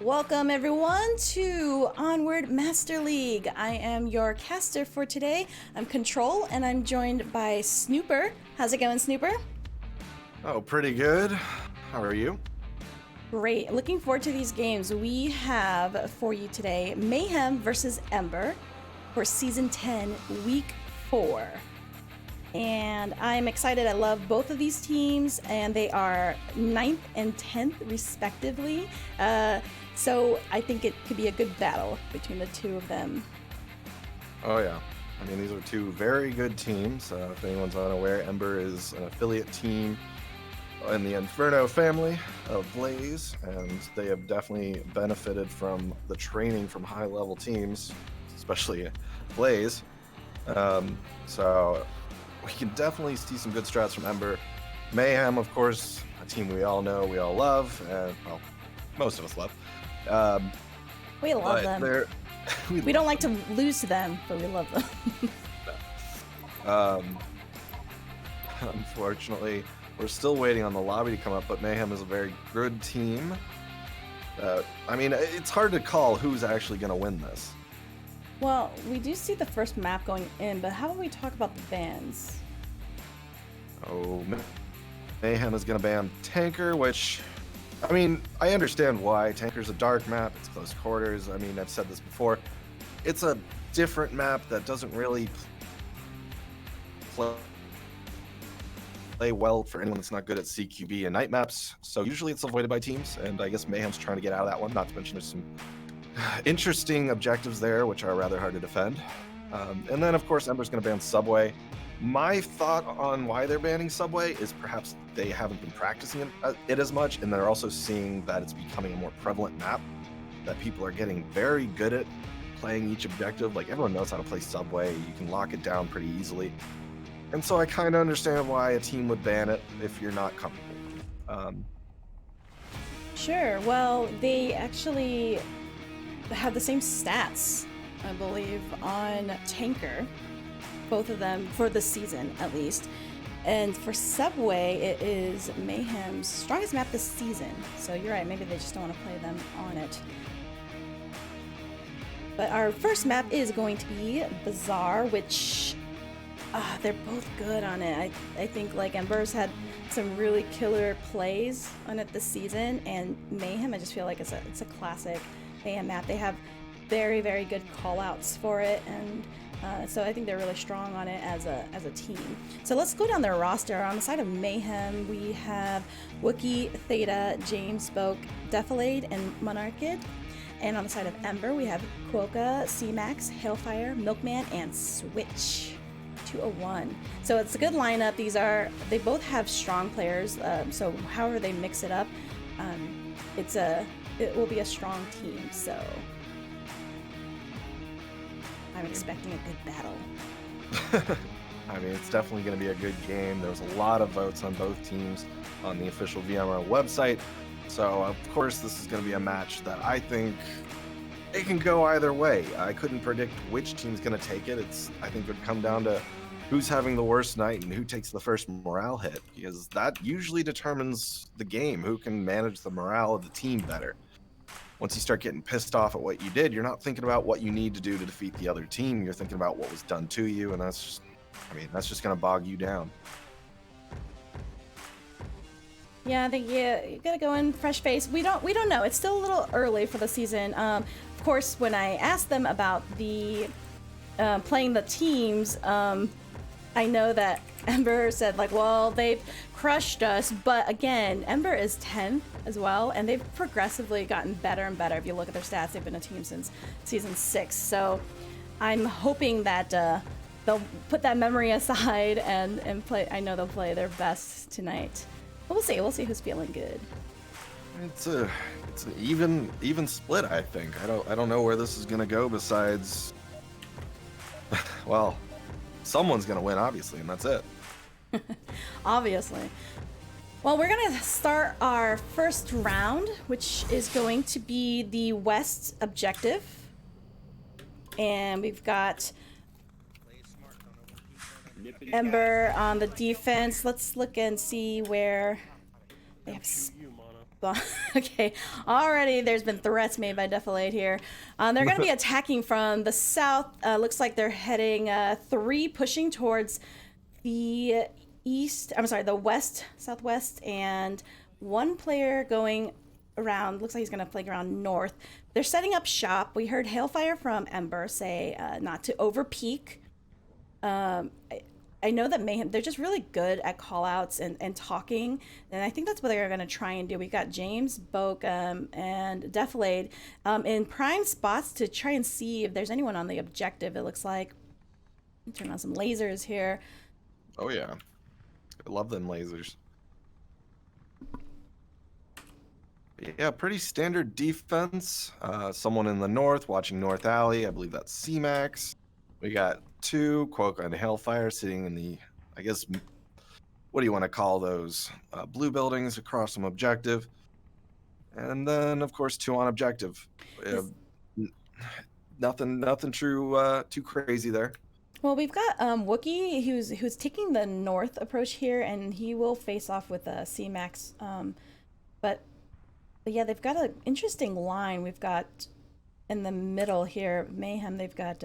Welcome everyone to Onward Master League. I am your caster for today. I'm Control and I'm joined by Snooper. How's it going, Snooper? Oh, pretty good. How are you? Great. Looking forward to these games. We have for you today Mayhem versus Ember for Season 10, Week 4. And I'm excited. I love both of these teams, and they are 9th and 10th respectively. So I think it could be a good battle between the two of them. Oh, yeah. I mean, these are two very good teams. If anyone's unaware, Ember is an affiliate team in the Inferno family of Blaze, and they have definitely benefited from the training from high-level teams, especially Blaze. So we can definitely see some good strats from Ember. Mayhem, of course, a team we all know, we all love, and, well, most of us love. We love them. We don't like to lose to them, but we love them. Unfortunately, we're still waiting on the lobby to come up, but Mayhem is a very good team. I mean, it's hard to call who's actually going to win this. Well, we do see the first map going in, but how about we talk about the bans? Oh, Mayhem is going to ban Tanker, which, I mean, I understand why. Tanker's a dark map, it's close quarters. I mean, I've said this before. It's a different map that doesn't really play well for anyone that's not good at CQB and night maps. So usually it's avoided by teams, and I guess Mayhem's trying to get out of that one. Not to mention there's some interesting objectives there, which are rather hard to defend. And then, of course, Ember's going to ban Subway. My thought on why they're banning Subway is perhaps they haven't been practicing it as much, and they're also seeing that it's becoming a more prevalent map, that people are getting very good at playing each objective. Like, everyone knows how to play Subway. You can lock it down pretty easily. And so I kind of understand why a team would ban it if you're not comfortable. Sure. Well, they actually have the same stats, I believe, on Tanker. Both of them for the season, at least. And for Subway, it is Mayhem's strongest map this season. So you're right, maybe they just don't want to play them on it. But our first map is going to be Bazaar, which they're both good on it. I think like Ember's had some really killer plays on it this season, and Mayhem, I just feel like it's a classic Mayhem map. They have very, very good call-outs for it, and so I think they're really strong on it as a team. So let's go down their roster. On the side of Mayhem, we have Wookie, Theta, James, Spoke, Defilade, and Monarchid. And on the side of Ember, we have Quokka, C-Max, Hailfire, Milkman, and Switch. 201. So it's a good lineup. They both have strong players. So however they mix it up, it will be a strong team. So I'm expecting a good battle. I mean, it's definitely going to be a good game. There was a lot of votes on both teams on the official VRML website. So, of course, this is going to be a match that I think it can go either way. I couldn't predict which team's going to take it. I think it would come down to who's having the worst night and who takes the first morale hit, because that usually determines the game, who can manage the morale of the team better. Once you start getting pissed off at what you did, you're not thinking about what you need to do to defeat the other team. You're thinking about what was done to you, and that's just going to bog you down. Yeah, I think you gotta go in fresh face. We don't know. It's still a little early for the season. Of course, when I asked them about the playing the teams, I know that Ember said like, well, they've crushed us, but again, Ember is 10th as well, and they've progressively gotten better and better. If you look at their stats, they've been a team since season 6. So I'm hoping that they'll put that memory aside and play. I know they'll play their best tonight. But we'll see. We'll see who's feeling good. It's an even split, I think. I don't know where this is gonna go besides, well, someone's gonna win, obviously, and that's it. Obviously. Well, we're gonna start our first round, which is going to be the West objective, and we've got Ember on the defense. Let's look and see where they have Okay, already there's been threats made by Defilade here. They're going to be attacking from the south. Looks like they're heading 3, pushing towards the east. I'm sorry, the west, southwest, and 1 player going around. Looks like he's going to flank around north. They're setting up shop. We heard Hailfire from Ember say not to over peek. I know that Mayhem, they're just really good at callouts and talking, and I think that's what they're going to try and do. We've got James, Boke, and Defilade in prime spots to try and see if there's anyone on the objective, it looks like. Turn on some lasers here. Oh, yeah. I love them lasers. Yeah, pretty standard defense. Someone in the north watching North Alley. I believe that's C-Max. We got 2, Quokka and Hailfire, sitting in the, I guess, what do you want to call those? Blue buildings across some objective. And then, of course, 2 on objective. Nothing too crazy there. Well, we've got Wookie, who's taking the north approach here, and he will face off with C-Max. But yeah, they've got an interesting line. We've got in the middle here, Mayhem. They've got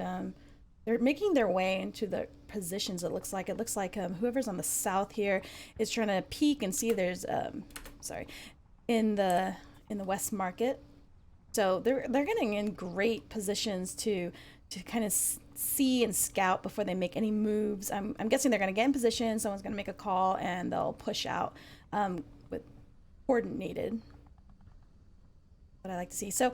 they're making their way into the positions. It looks like whoever's on the south here is trying to peek and see if there's in the west market. So they're getting in great positions to kind of see and scout before they make any moves. I'm guessing they're going to get in position. Someone's going to make a call and they'll push out with coordinated. What I like to see. So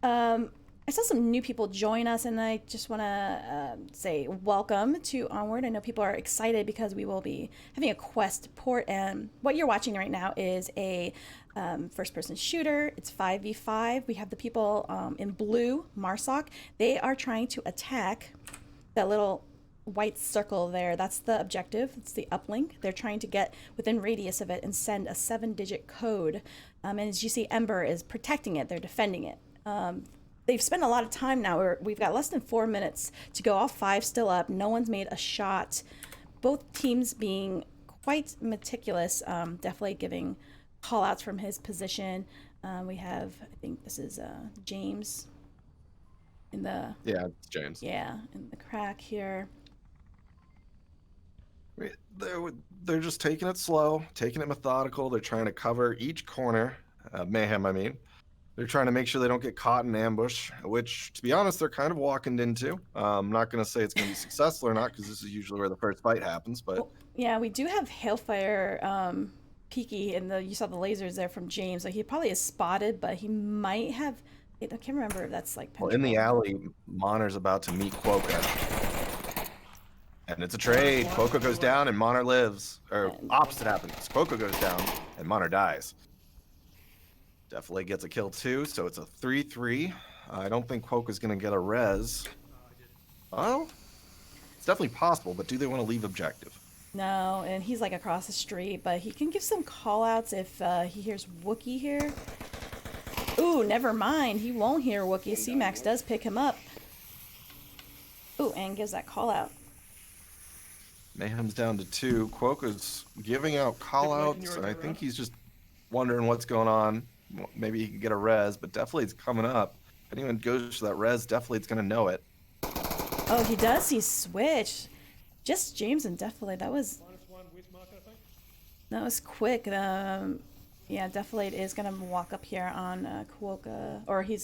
I saw some new people join us, and I just want to say welcome to Onward. I know people are excited because we will be having a quest port, and what you're watching right now is a first-person shooter. It's 5v5. We have the people in blue, Marsoc. They are trying to attack that little white circle there. That's the objective. It's the uplink. They're trying to get within radius of it and send a 7-digit code. And as you see, Ember is protecting it. They're defending it. They've spent a lot of time now. We've got less than 4 minutes to go. All 5 still up. No one's made a shot. Both teams being quite meticulous. Definitely giving call outs from his position. We have, I think this is James in the... Yeah, it's James. Yeah, in the crack here. They're just taking it slow, taking it methodical. They're trying to cover each corner. Mayhem, I mean. They're trying to make sure they don't get caught in ambush, which, to be honest, they're kind of walking into. I'm not going to say it's going to be successful or not, because this is usually where the first fight happens. But well, yeah, we do have Hailfire peeky, and you saw the lasers there from James. So he probably is spotted, but he might have... I can't remember if that's like... Well, in the alley, Monor's about to meet Quokka. And it's a trade. Quokka goes down and Monor lives. Or opposite happens. Quokka goes down and Monor dies. Definitely gets a kill too, so it's a 3-3. I don't think Quokka's going to get a res. Well, it's definitely possible, but do they want to leave objective? No, and he's like across the street, but he can give some call-outs if he hears Wookie here. Ooh, never mind. He won't hear Wookie. C-Max does pick him up. Ooh, and gives that call-out. Mayhem's down to 2. Quokka's giving out call-outs, and I think he's just wondering what's going on. Maybe he can get a res, but definitely it's coming up. If anyone goes for that res, definitely it's going to know it. Oh, he does. He switched. Just James and Defilade. That was quick. Yeah, Defilade is going to walk up here on Quokka. Or he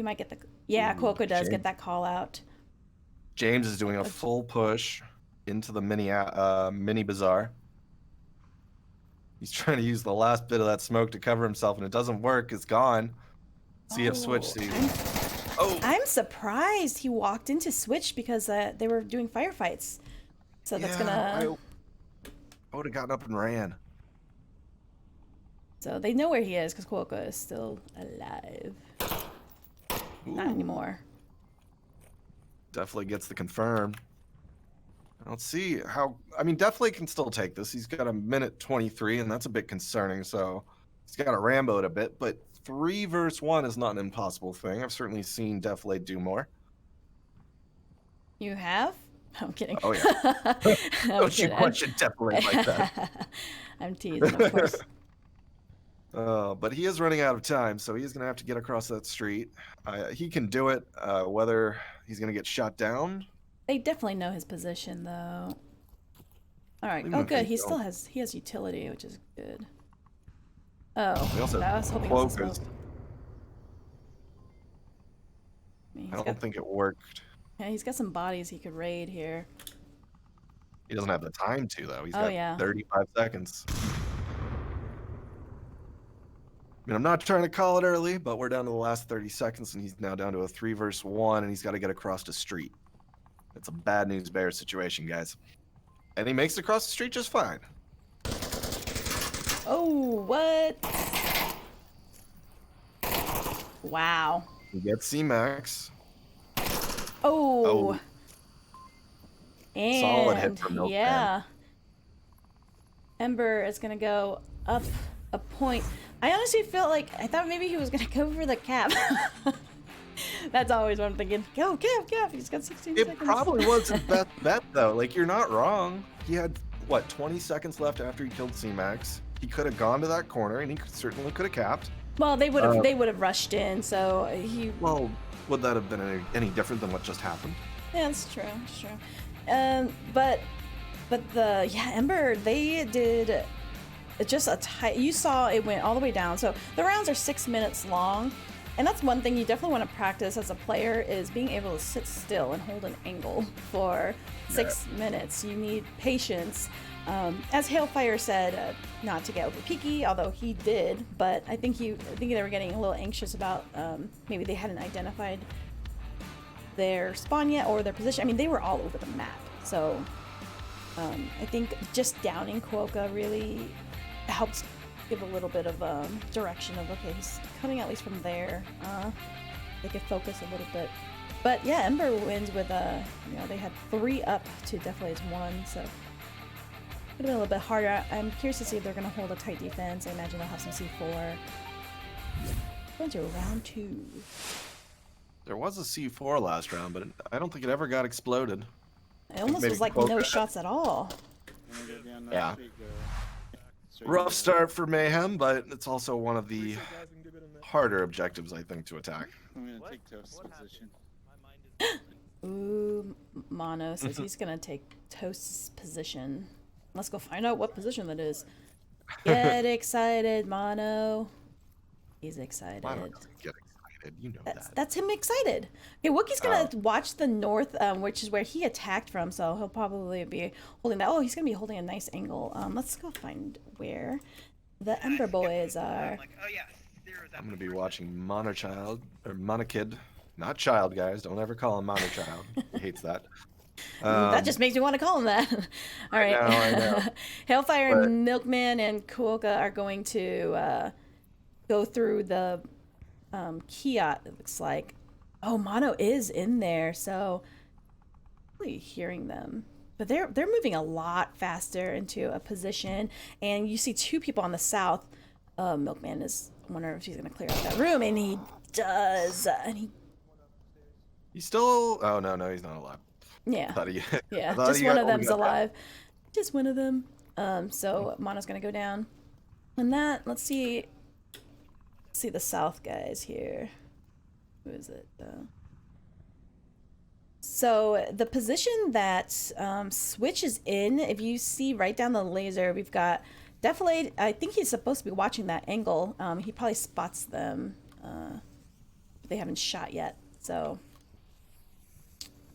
might get the... Yeah, Quokka does get that call out. James is doing a full push into the mini bazaar. He's trying to use the last bit of that smoke to cover himself, and it doesn't work. It's gone. CF Switch sees. I'm surprised he walked into Switch because they were doing firefights. So that's gonna... I would have gotten up and ran. So they know where he is because Quokka is still alive. Ooh. Not anymore. Definitely gets the confirm. Let's see how... I mean, definitely can still take this. He's got a minute 23, and that's a bit concerning, so he's got a Rambo a bit, but 3 versus 1 is not an impossible thing. I've certainly seen Defilade do more. You have? I'm kidding. Oh, yeah. Don't you question Defilade like that. I'm teasing, of course. But he is running out of time, so he's going to have to get across that street. He can do it. Whether he's going to get shot down. They definitely know his position, though. All right. Even Oh, if good. they He don't, has utility, which is good. Oh, they also I have was hoping it was a cloakers. smoke. I mean, I don't think it worked. yeah, he's got some bodies he could raid here. He doesn't have the time to, though. He's Oh got yeah. 35 seconds. I mean, I'm not trying to call it early, but we're down to the last 30 seconds, and he's now down to a 3 versus 1, and he's got to get across the street. It's a bad news bear situation, guys. And he makes it across the street just fine. Oh, what? Wow. He gets C-Max. Oh. And Solid hit from Milkman. yeah. Ember is gonna go up a point. I honestly felt like I thought maybe he was gonna go for the cap. That's always what I'm thinking. Go, cap. He's got 16 It seconds. probably was his best bet, though. Like, you're not wrong. He had, what, 20 seconds left after he killed C-Max. He could have gone to that corner, and he certainly could have capped. Well, they would have rushed in, so he. Well, would that have been any different than what just happened? Yeah, it's true. It's true. But the Ember, they did just a tight. You saw it went all the way down. So the rounds are 6 minutes long, and that's one thing you definitely want to practice as a player is being able to sit still and hold an angle for 6 minutes. You need patience. As Hailfire said, not to get over peaky, although he did, but I think they were getting a little anxious about maybe they hadn't identified their spawn yet or their position. I mean, they were all over the map, so I think just downing Quokka really helps give a little bit of direction of, okay, he's coming at least from there. They could focus a little bit. But yeah, Ember wins with they had 3 up to Deflate's 1, so could have been a little bit harder. I'm curious to see if they're going to hold a tight defense. I imagine they'll have some C4. Going to round 2. There was a C4 last round, but I don't think it ever got exploded. It almost maybe was like Quokka no had- shots at all. Yeah. Rough start for Mayhem, but it's also one of the harder objectives, I think, to attack. I'm gonna take Toast's position. Ooh, Mono says he's going to take Toast's position. Let's go find out what position that is. Get excited, Mono. He's excited. Why don't I get excited? You know that. That's him excited. Okay, Wookiee's gonna watch the north, which is where he attacked from, so he'll probably be holding that. Oh, he's gonna be holding a nice angle. Let's go find where the Ember boys are. I'm gonna be watching Monochild or Monokid, not Child, guys. Don't ever call him Monochild. He hates that. That just makes me want to call him that. All right. I know. Hailfire, But- Milkman, and Kuoka are going to go through the kiosk. It looks like. Oh, Mono is in there, so really hearing them. But they're moving a lot faster into a position, and you see 2 people on the south. Milkman is wondering if he's going to clear out that room, and he does. And He's still. Oh no, he's not alive. yeah. I thought he, Yeah, I thought just he one got- of them's got that. alive. Just one of them. So Mono's gonna go down. And that, let's see the south guys here. Who is it? So the position that Switch is in, if you see right down the laser, we've got Defilade. I think he's supposed to be watching that angle. He probably spots them. They haven't shot yet, so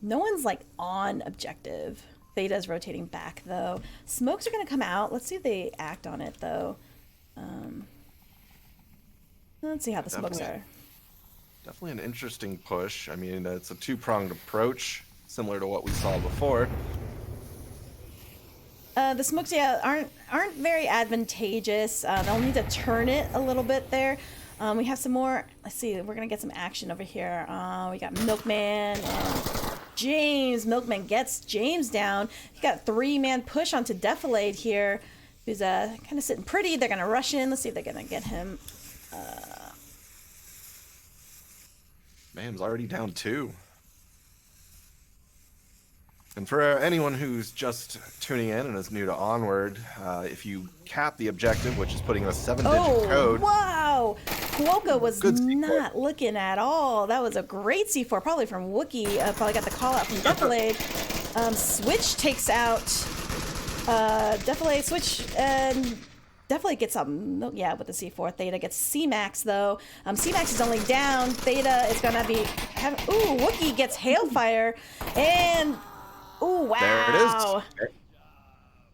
no one's like on objective. Theta's rotating back though. Smokes are gonna come out. Let's see if they act on it though. Let's see how the smokes are. Definitely an interesting push. I mean, it's a 2-pronged approach, similar to what we saw before. The smokes, yeah, aren't very advantageous. They'll need to turn it a little bit there. We have some more. Let's see. We're gonna get some action over here. We got Milkman and James. Milkman gets James down. He got 3-man push onto Defilade here. Who's kind of sitting pretty. They're gonna rush in. Let's see if they're gonna get him. Mayhem's already down 2. And for anyone who's just tuning in and is new to Onward, if you cap the objective, which is putting in a 7-digit code. Wow! Kuoka was Good C4. not looking at all. That was a great C4, probably from Wookie. Probably got the call out from Defilade. Switch takes out Defilade, Switch, and Defilade gets up, yeah, with the C4. Theta gets C-Max, though. C-Max is only down. Theta is going to be... Ooh, Wookie gets Hailfire, and... Ooh, wow. There it is.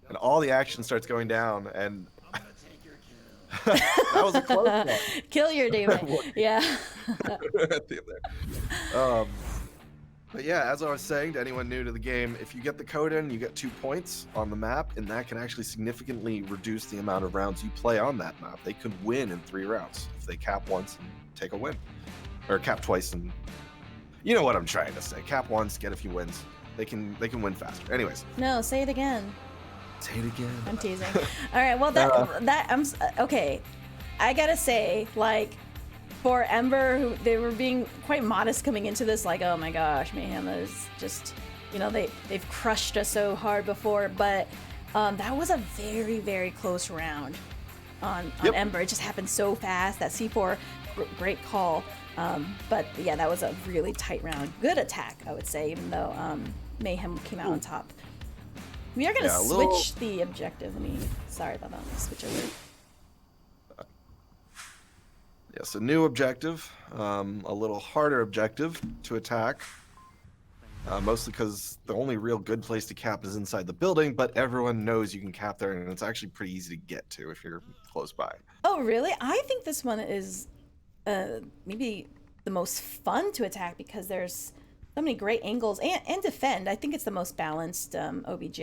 And all the action starts going down, and that was a close one. Kill your demon. Yeah. But yeah, as I was saying to anyone new to the game, if you get the code in, you get 2 points on the map, and that can actually significantly reduce the amount of rounds you play on that map. They could win in 3 rounds if they cap once and take a win. Or cap twice and... You know what I'm trying to say. Cap once, get a few wins. They can win faster. Anyways. No, say it again. Say it again. I'm teasing. All right, well, okay. I gotta say, like, for Ember, who they were being quite modest coming into this, like, oh my gosh, Mayhem is just, you know, they've crushed us so hard before, but that was a very, very close round on Ember. It just happened so fast. That C4, great call. But yeah, that was a really tight round. Good attack, I would say, even though Mayhem came out on top. We are gonna switch the objective. Sorry about that. Let me switch over. Yes, a new objective, a little harder objective to attack. Mostly because the only real good place to cap is inside the building, but everyone knows you can cap there, and it's actually pretty easy to get to if you're close by. Oh, really? I think this one is maybe the most fun to attack because there's so many great angles and defend. I think it's the most balanced OBJ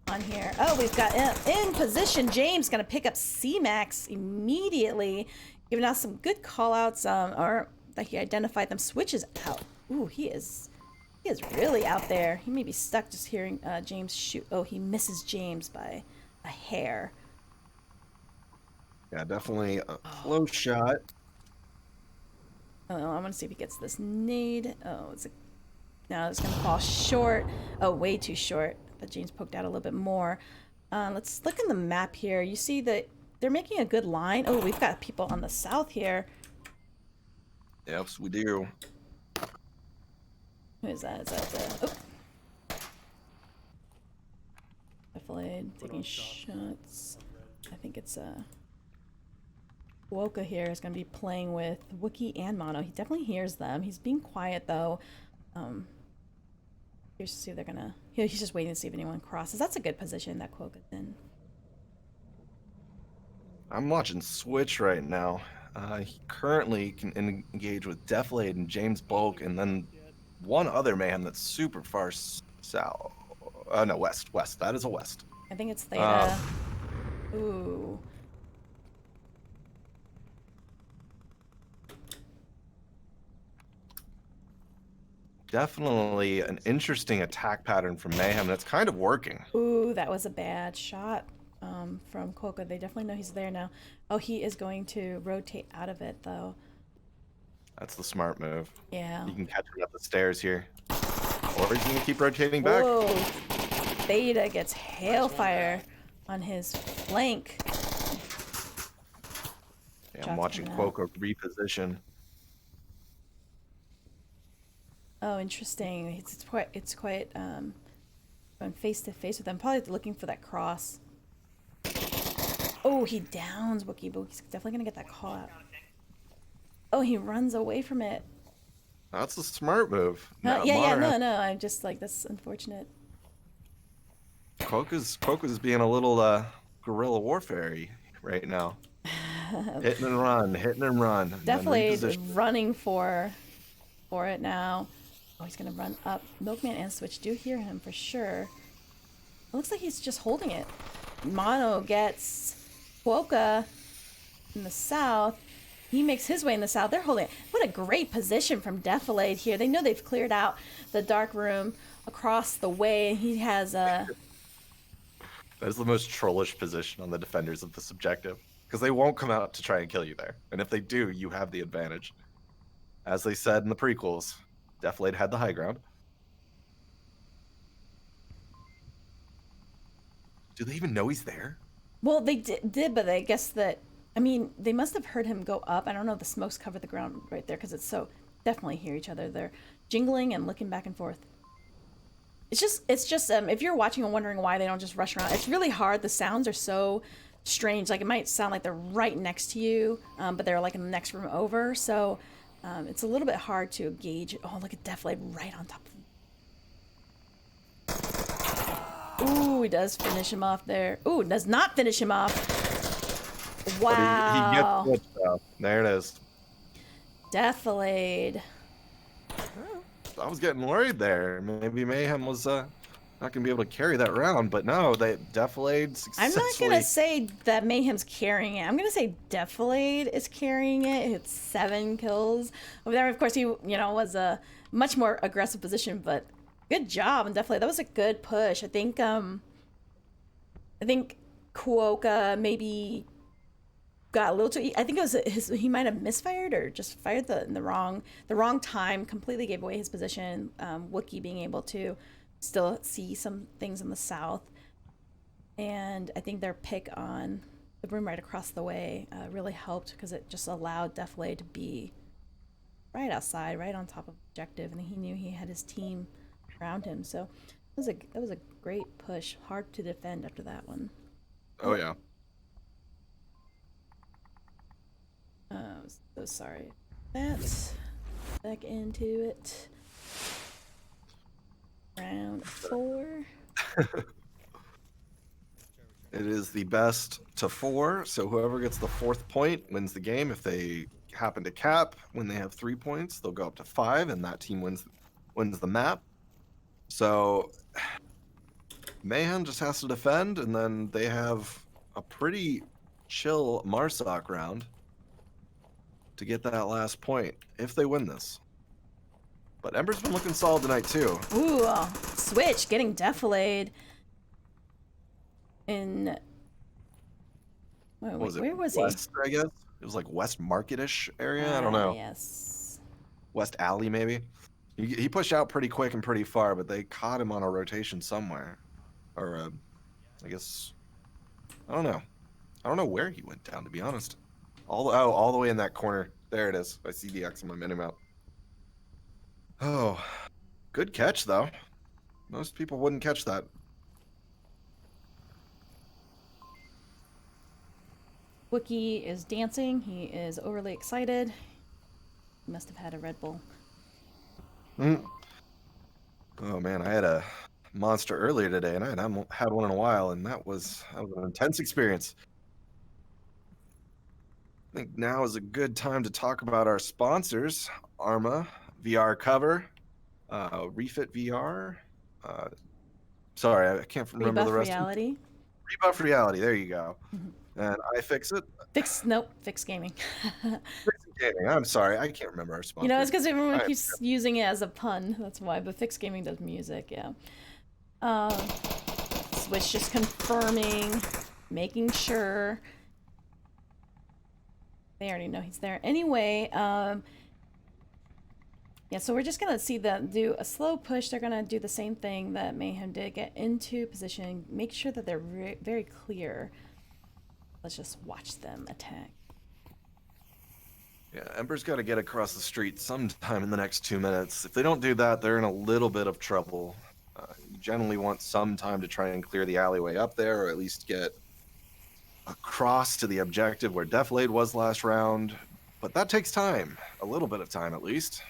on here. Oh, we've got in position. James gonna pick up C-Max immediately, giving out some good call-outs, or that he identified them. Switches out. Ooh, he is really out there. He may be stuck just hearing James shoot. Oh, he misses James by a hair. Yeah, definitely a close shot. Oh, I want to see if he gets this nade. Oh, no, it's gonna fall short. Oh, way too short. But James poked out a little bit more. Let's look in the map here. You see that they're making a good line. Oh, we've got people on the south here. Yes, we do. Who is that? Is that Defilade taking shots. I think it's Woka here is going to be playing with Wookie and Mono. He definitely hears them. He's being quiet though. Here's to see if they're gonna. He's just waiting to see if anyone crosses. That's a good position that Kwoka's in. I'm watching Switch right now. He currently can engage with Defilade and James Bulk, and then one other man that's super far south. No, west. That is a west. I think it's Theta. Ooh. Definitely an interesting attack pattern from Mayhem, and it's kind of working. Ooh, that was a bad shot from Kwoka. They definitely know he's there now. Oh, he is going to rotate out of it, though. That's the smart move. Yeah. You can catch him up the stairs here. Or he's going to keep rotating back. Whoa. Theta gets Hailfire on his flank. Yeah, I'm watching Kwoka reposition. Oh, interesting. It's quite going face to face with them. Probably looking for that cross. Oh, he downs Wookie, but he's definitely gonna get that call out. Oh, he runs away from it. That's a smart move. No, I'm just like, that's unfortunate. Kwoka's being a little guerrilla warfare-y right now. Hitting and run. Definitely running for it now. Oh, he's gonna run up. Milkman and Switch do hear him for sure. It looks like he's just holding it. Mono gets Kwoka in the south. He makes his way in the south. They're holding it. What a great position from Defilade here. They know they've cleared out the dark room across the way, and he has a... That is the most trollish position on the defenders of this objective, because they won't come out to try and kill you there. And if they do, you have the advantage. As they said in the prequels, Defilade had the high ground. Do they even know he's there? Well, they did, but I guess that, I mean, they must have heard him go up. I don't know if the smokes covered the ground right there because it's so definitely hear each other. They're jingling and looking back and forth. It's just if you're watching and wondering why they don't just rush around, it's really hard. The sounds are so strange. Like it might sound like they're right next to you, but they're like in the next room over. So it's a little bit hard to gauge. Oh, look at Deflate right on top of him. Ooh, he does finish him off there. Ooh, does not finish him off. Wow. But he gets it. There it is. Deflate. I was getting worried there. Maybe Mayhem was not gonna be able to carry that round, but no, they Defilade I'm successfully. not gonna say that Mayhem's carrying it. I'm gonna say Defilade is carrying it. It's 7 kills over there. Of course, he was a much more aggressive position, but good job and Defilade. That was a good push. I think Kuoka maybe got a little too. I think it was he might have misfired or just fired in the wrong time. Completely gave away his position. Wookiee being able to still see some things in the south, and I think their pick on the room right across the way really helped because it just allowed Deflay to be right outside, right on top of objective, and he knew he had his team around him. So that was a great push. Hard to defend after that one. Oh yeah. So sorry. That's back into it. Round 4. It is the best to 4, so whoever gets the 4th point wins the game. If they happen to cap when they have 3 points, they'll go up to 5, and that team wins the map. So Mayhem just has to defend, and then they have a pretty chill Marsoc round to get that last point if they win this. But Ember's been looking solid tonight too. Ooh, switch, getting defilade. In where was West, I guess it was like West Market-ish area. I don't know. Yes. West Alley maybe. He pushed out pretty quick and pretty far, but they caught him on a rotation somewhere, or I guess I don't know. I don't know where he went down, to be honest. All the way in that corner. There it is. I see the X on my minimap. Oh, good catch though. Most people wouldn't catch that. Wookiee is dancing. He is overly excited. He must have had a Red Bull. Oh man, I had a monster earlier today, and I hadn't had one in a while, and that was an intense experience. I think now is a good time to talk about our sponsors: Arma VR Cover, Refit VR. Sorry, I can't remember Rebuff the rest. Reality. Rebuff Reality. There you go. And iFixit. Fix Gaming. Fix Gaming. I'm sorry, I can't remember our sponsor. It's because everyone keeps using it as a pun. That's why. But Fix Gaming does music. Yeah. Switch just confirming, making sure. They already know he's there. Anyway, yeah, so we're just going to see them do a slow push. They're going to do the same thing that Mayhem did. Get into position. Make sure that they're very clear. Let's just watch them attack. Yeah, Ember's got to get across the street sometime in the next 2 minutes. If they don't do that, they're in a little bit of trouble. You generally want some time to try and clear the alleyway up there, or at least get across to the objective where Deflade was last round. But that takes time. A little bit of time, at least.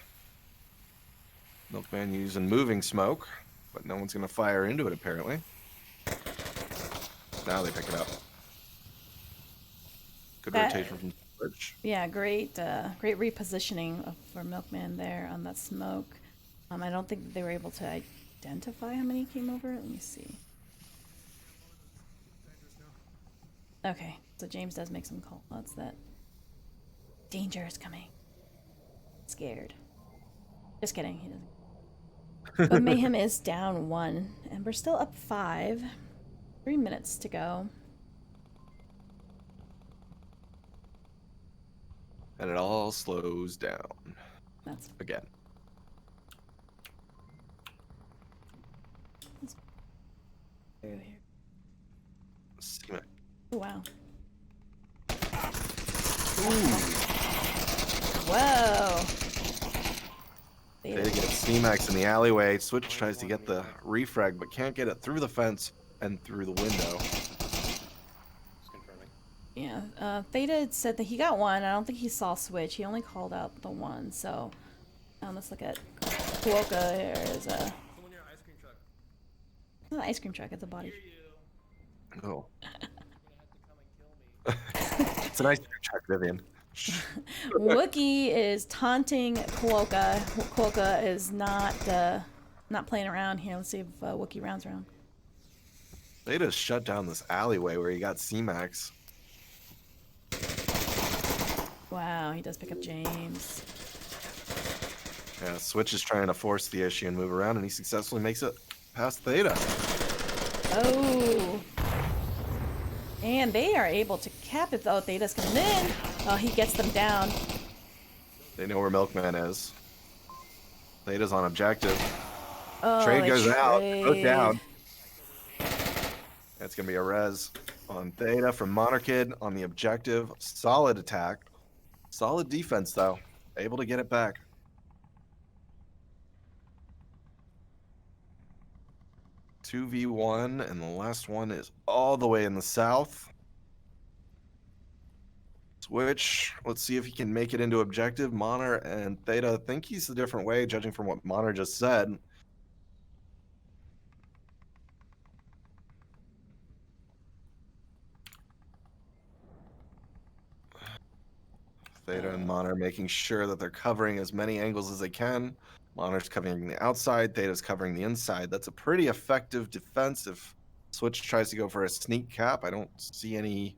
Milkman using moving smoke, but no one's going to fire into it, apparently. Now they pick it up. Good rotation from Switch. Yeah, great repositioning for Milkman there on that smoke. I don't think they were able to identify how many came over. Let me see. Okay, so James does make some call outs that danger is coming. Scared. Just kidding, he doesn't. But Mayhem is down 1. Ember's still up 5. 3 minutes to go. And it all slows down. That's again. through here. Oh, wow. Ooh. Whoa. They get C-Max in the alleyway. Switch tries to get the refrag, but can't get it through the fence and through the window. Yeah, Theta said that he got one. I don't think he saw Switch. He only called out the one. So, let's look at Kuoka. Here is a. It's not an ice cream truck. It's a body. Oh. It's an ice cream truck, Vivian. Wookie is taunting Kuoka. Kuoka is not playing around here. Let's see if Wookie rounds around. They just shut down this alleyway where he got C-Max. Wow, he does pick up James. Yeah, Switch is trying to force the issue and move around, and he successfully makes it past Theta. Oh. And they are able to cap it, though. Theta's coming in. Oh, he gets them down. They know where Milkman is. Theta's on objective. Oh, Trade goes out. Goes trade. down. That's going to be a res on Theta from Monarchid on the objective. Solid attack. Solid defense, though. Able to get it back. Two v1, and the last one is all the way in the south. Switch. Let's see if he can make it into objective. Monar and Theta think he's a different way, judging from what Monar just said. Theta and Monar making sure that they're covering as many angles as they can. Monar's covering the outside, Theta's covering the inside. That's a pretty effective defense. If Switch tries to go for a sneak cap, I don't see any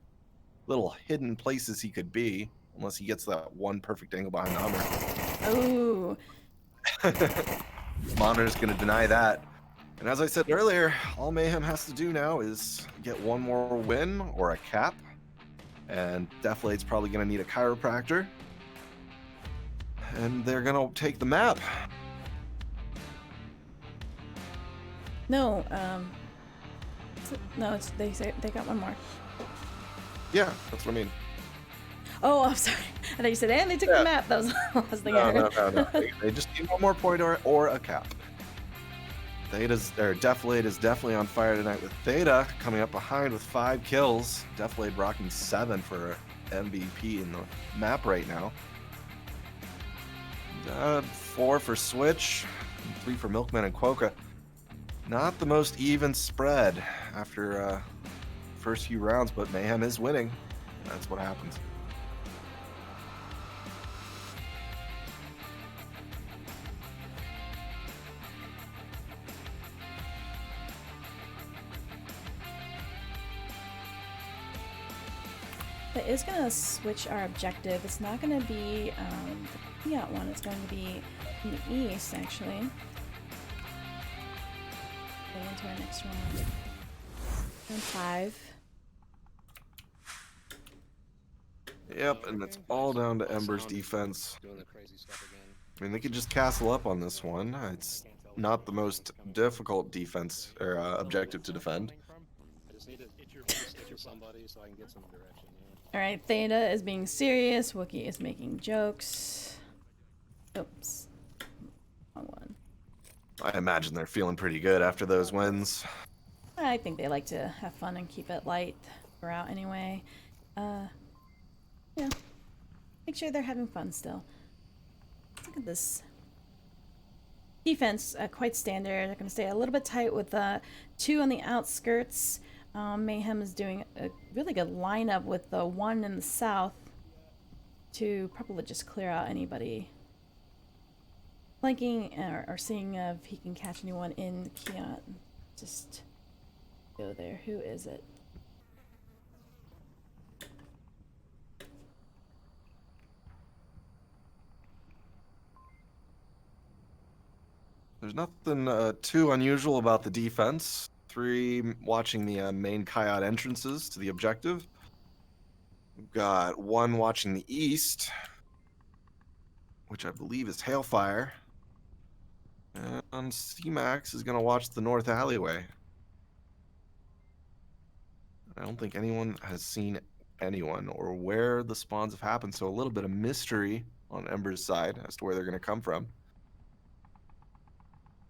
little hidden places he could be, unless he gets that one perfect angle behind the Hummer. Ooh. Monor's going to deny that. And as I said earlier, all Mayhem has to do now is get one more win or a cap. And Deflate's probably going to need a chiropractor. And they're going to take the map. No, no, they got one more. Yeah, that's what I mean. Oh, I'm sorry. I thought you said, and they took the map. That was the last thing I heard. No. They just need one more point or a cap. Deflate is definitely on fire tonight with Theta coming up behind with 5 kills. Deflate rocking 7 for MVP in the map right now. 4 for Switch, 3 for Milkman and Quokka. Not the most even spread after first few rounds, but Mayhem is winning. That's what happens. That is going to switch our objective. It's not going to be the Fiat one. It's going to be in the east, actually. Going into our next round. Round 5. Yep, and it's all down to Ember's defense. I mean, they could just castle up on this one. It's not the most difficult defense or objective to defend. Alright, Theta is being serious. Wookie is making jokes. Oops. Wrong one. I imagine they're feeling pretty good after those wins. I think they like to have fun and keep it light. We're out anyway. Yeah. Make sure they're having fun still. Let's look at this. Defense, quite standard. They're going to stay a little bit tight with 2 on the outskirts. Mayhem is doing a really good lineup with the 1 in the south to probably just clear out anybody flanking or seeing if he can catch anyone in Kiat. Just go there. Who is it? There's nothing too unusual about the defense. 3 watching the main Kayat entrances to the objective. We've got 1 watching the east, which I believe is Hailfire. And C-Max is going to watch the north alleyway. I don't think anyone has seen anyone or where the spawns have happened, so a little bit of mystery on Ember's side as to where they're going to come from.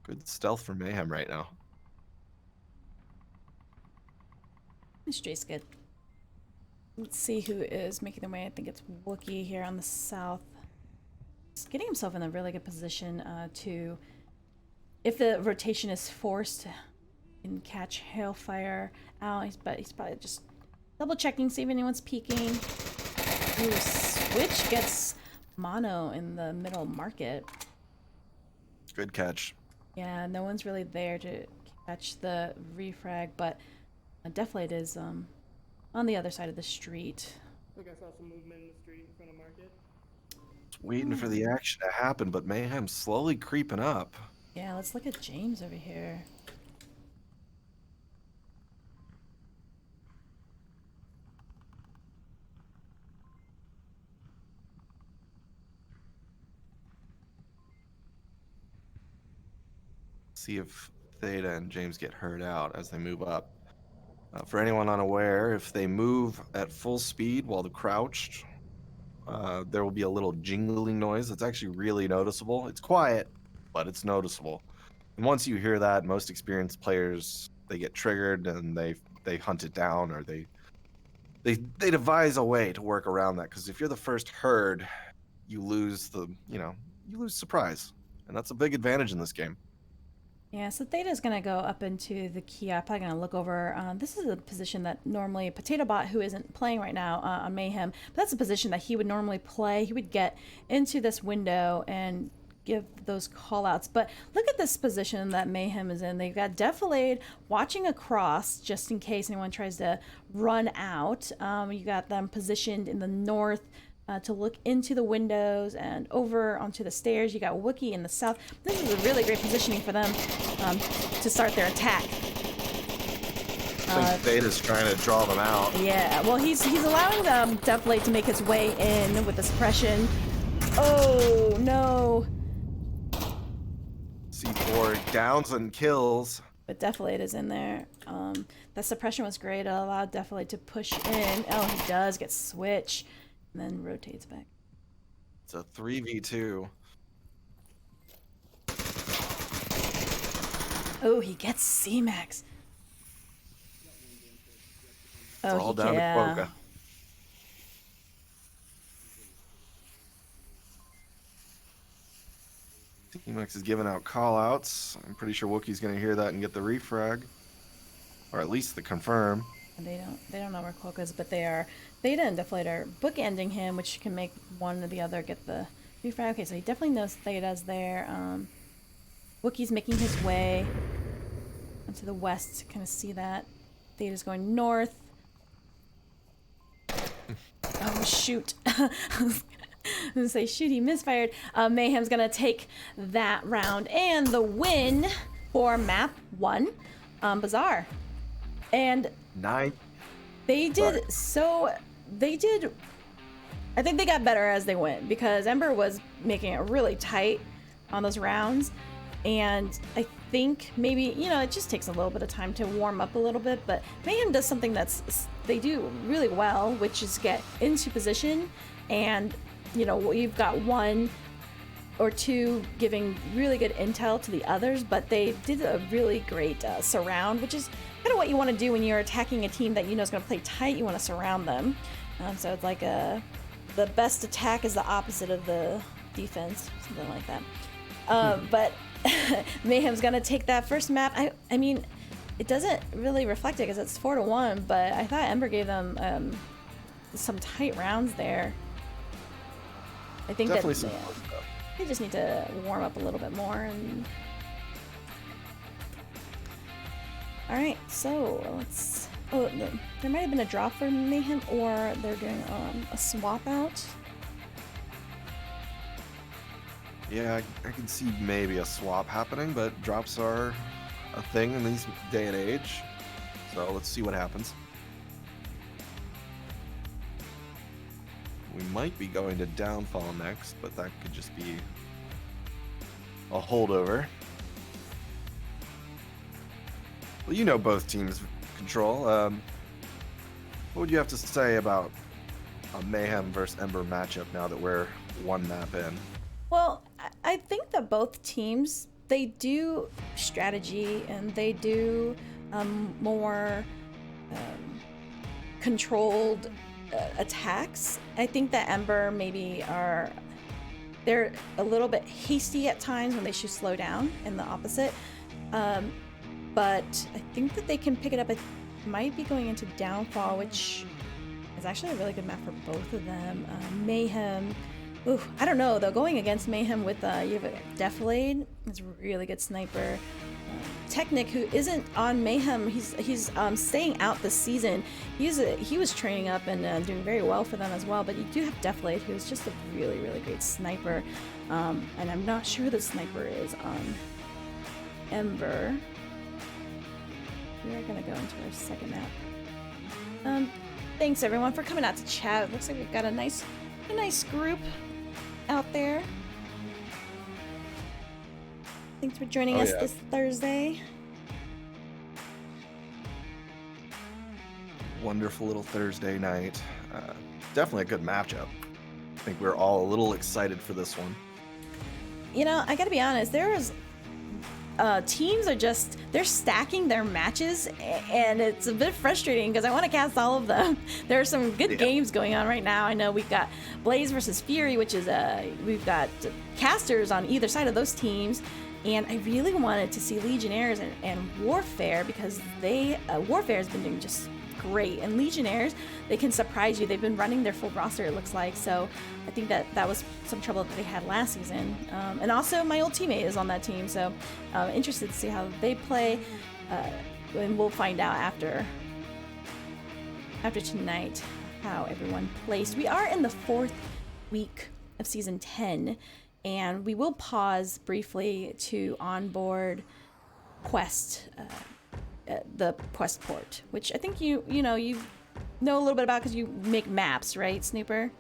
Good stealth for Mayhem right now. Mystery's good. Let's see who is making their way. I think it's Wookiee here on the south. He's getting himself in a really good position to, if the rotation is forced, and catch Hailfire out. He's probably just double checking, see if anyone's peeking. Ooh, Switch gets mono in the middle market. Good catch. Yeah, no one's really there to catch the refrag, but definitely it is on the other side of the street. I think I saw some movement in the street in front of market. Just waiting for the action to happen, but Mayhem's slowly creeping up. Yeah, let's look at James over here. See if Theta and James get heard out as they move up. For anyone unaware, if they move at full speed while they're crouched, there will be a little jingling noise that's actually really noticeable. It's quiet, but it's noticeable. And once you hear that, most experienced players, they get triggered and they hunt it down, or they devise a way to work around that. Because if you're the first heard, you lose you lose surprise, and that's a big advantage in this game. Yeah, so Theta's going to go up into the key. I'm probably going to look over. This is a position that normally PotatoBot, who isn't playing right now on Mayhem, but that's a position that he would normally play. He would get into this window and give those call-outs. But look at this position that Mayhem is in. They've got Defilade watching across just in case anyone tries to run out. You got them positioned in the north to look into the windows and over onto the stairs. You got Wookiee in the south. This is a really great positioning for them to start their attack. I think Theta's trying to draw them out. Yeah, well, he's allowing Defilade to make his way in with the suppression. Oh, no. C4 downs and kills. But Defilade is in there. That suppression was great. It allowed Defilade to push in. Oh, he does get switch. And then rotates back. It's a 3v2. Oh, he gets C-Max. It's all down to Quokka. C-Max is giving out call-outs. I'm pretty sure Wookiee's going to hear that and get the refrag. Or at least the confirm. They don't know where Quokka is, but they are. Theta and Deflate are bookending him, which can make one or the other get the refrag. Okay, so he definitely knows Theta's there. Wookiee's making his way into the west to kind of see that. Theta's going north. Oh, shoot. I was gonna say, shoot, he misfired. Mayhem's gonna take that round and the win for map 1, Bazaar. And 9. they did I think they got better as they went, because Ember was making it really tight on those rounds, and I think maybe, it just takes a little bit of time to warm up a little bit, but Mayhem does something they do really well, which is get into position, and you've got 1 or 2 giving really good intel to the others, but they did a really great surround, which is kind of what you want to do when you're attacking a team that is going to play tight. You want to surround them. So it's like the best attack is the opposite of the defense, something like that. But Mayhem's going to take that first map. I mean, it doesn't really reflect it because it's 4-1, but I thought Ember gave them some tight rounds there. I think definitely that some close stuff. They just need to warm up a little bit more. And all right, so let's. Oh, there might have been a drop for Mayhem, or they're doing a swap out. Yeah, I can see maybe a swap happening, but drops are a thing in this day and age. So let's see what happens. We might be going to Downfall next, but that could just be a holdover. Well, both teams control. What would you have to say about a Mayhem versus Ember matchup now that we're one map in? Well, I think that both teams, they do strategy and they do more controlled attacks. I think that Ember maybe they're a little bit hasty at times when they should slow down, and the opposite. But I think that they can pick it up. It might be going into Downfall, which is actually a really good map for both of them. Mayhem. Ooh, I don't know though. Going against Mayhem with you have a Defilade, it's a really good sniper. Technic, who isn't on Mayhem, he's staying out this season. He was training up and doing very well for them as well. But you do have Defilade, who's just a really great sniper. And I'm not sure who the sniper is on Ember. We are gonna go into our second map. Thanks everyone for coming out to chat. It looks like we've got a nice group out there. Thanks for joining us this Thursday. Wonderful little Thursday night. Definitely a good matchup. I think we're all a little excited for this one. You know, I gotta be honest, there's teams they're stacking their matches, and it's a bit frustrating because I want to cast all of them. There are some good games going on right now. I know we've got Blaze versus Fury, which is we've got casters on either side of those teams, and I really wanted to see Legionnaires and Warfare, because Warfare has been doing just great, and Legionnaires, they can surprise you. They've been running their full roster, it looks like, so I think that was some trouble that they had last season. And also my old teammate is on that team, so interested to see how they play, and we'll find out after tonight how everyone placed. We are in the 4th week of season 10, and we will pause briefly to onboard Quest, the Quest port, which I think you know a little bit about because you make maps, right, Snooper?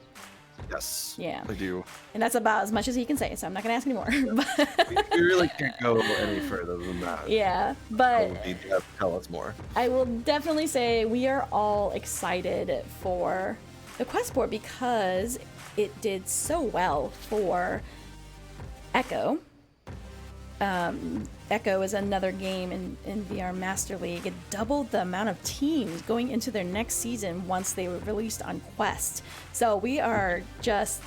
Yes. Yeah. I do. And that's about as much as he can say, so I'm not gonna ask anymore. We really can't go any further than that. Yeah, but Tell us more. I will definitely say we are all excited for the Quest port because it did so well for Echo. Echo is another game in VR Master League. It doubled the amount of teams going into their next season once they were released on Quest. So we are just